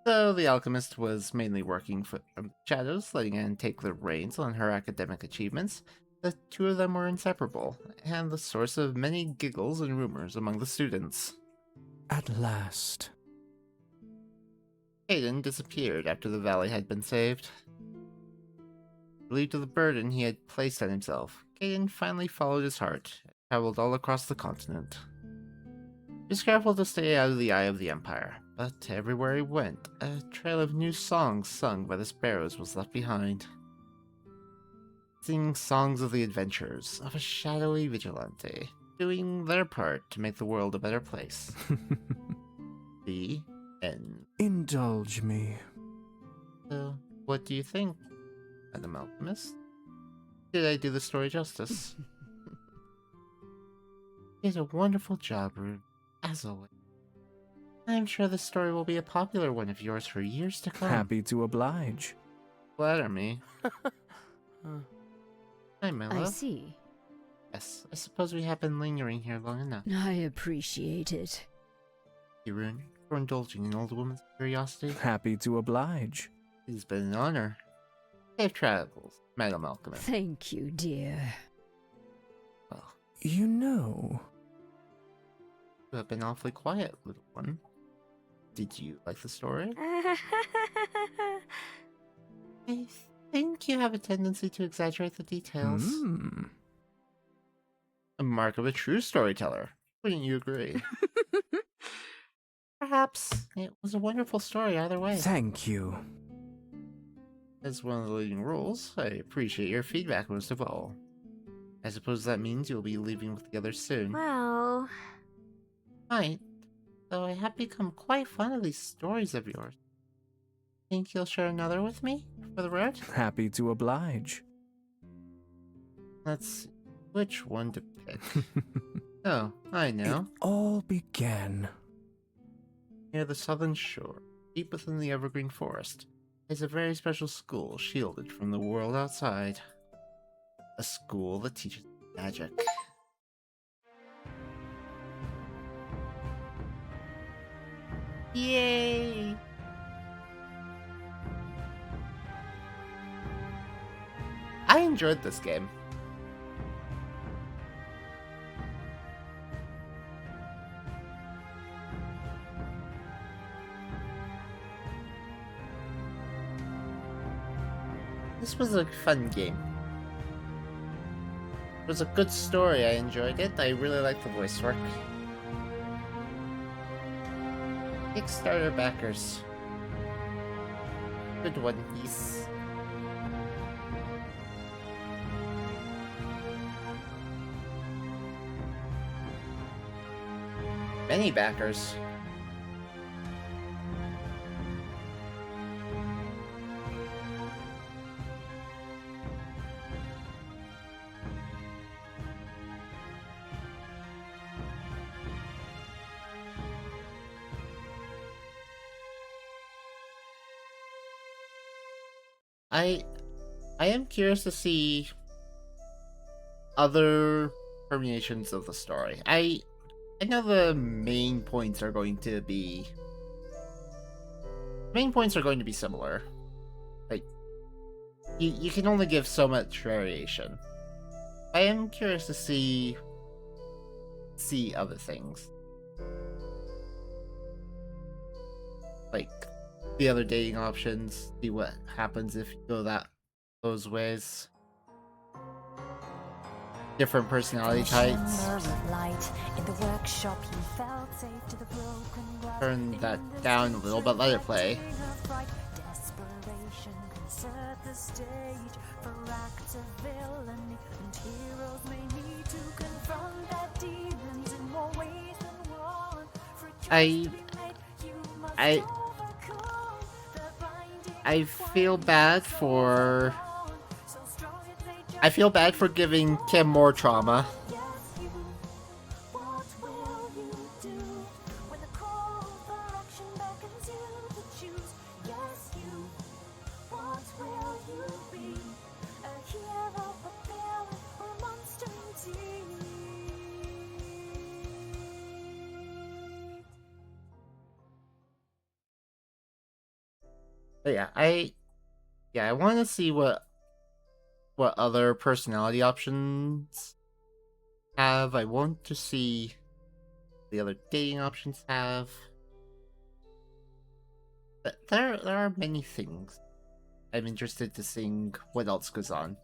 Though the alchemist was mainly working from the shadows, letting Anne take the reins on her academic achievements, the two of them were inseparable, and the source of many giggles and rumors among the students. At last. Caden disappeared after the valley had been saved. Relieved of the burden he had placed on himself, Caden finally followed his heart and traveled all across the continent. He was careful to stay out of the eye of the Empire, but everywhere he went, a trail of new songs sung by the sparrows was left behind. Singing songs of the adventures of a shadowy vigilante, doing their part to make the world a better place. The end. Indulge me. So, what do you think, Madam Alchemist? Did I do the story justice? You did a wonderful job, Rube, as always. I'm sure this story will be a popular one of yours for years to come. Happy to oblige. Flatter me. Hi, my I love. see. Yes, I suppose we have been lingering here long enough. I appreciate it. You, Rune, for indulging an old woman's curiosity. Happy to oblige. It's been an honor. Safe travels, Madam Alchemist. Thank you, dear. Well, You know... you have been awfully quiet, little one. Did you like the story? I think you have a tendency to exaggerate the details. A mark of a true storyteller. Wouldn't you agree? Perhaps it was a wonderful story either way. Thank you. As one of the leading rules, I appreciate your feedback most of all. I suppose that means you'll be leaving with the others soon. Well, Might, though I have become quite fond of these stories of yours. Think you'll share another with me for the road? Happy to oblige. Let's see which one to pick. Oh, I know. It all began. Near the southern shore, deep within the evergreen forest, is a very special school shielded from the world outside. A school that teaches magic. Yay! I enjoyed this game. This was a fun game. It was a good story. I enjoyed it. I really liked the voice work. Kickstarter backers. Good one, please. Many backers. I am curious to see other permeations of the story. I know the main points are going to be similar. Like you can only give so much variation. I am curious to see other things. Like the other dating options, see what happens if you go those ways. Different personality types. Turn that down a little, but let it play. I feel bad for giving Kim more trauma. But yeah, I want to see what other personality options have. I want to see the other dating options have. But there are many things. I'm interested to seeing what else goes on.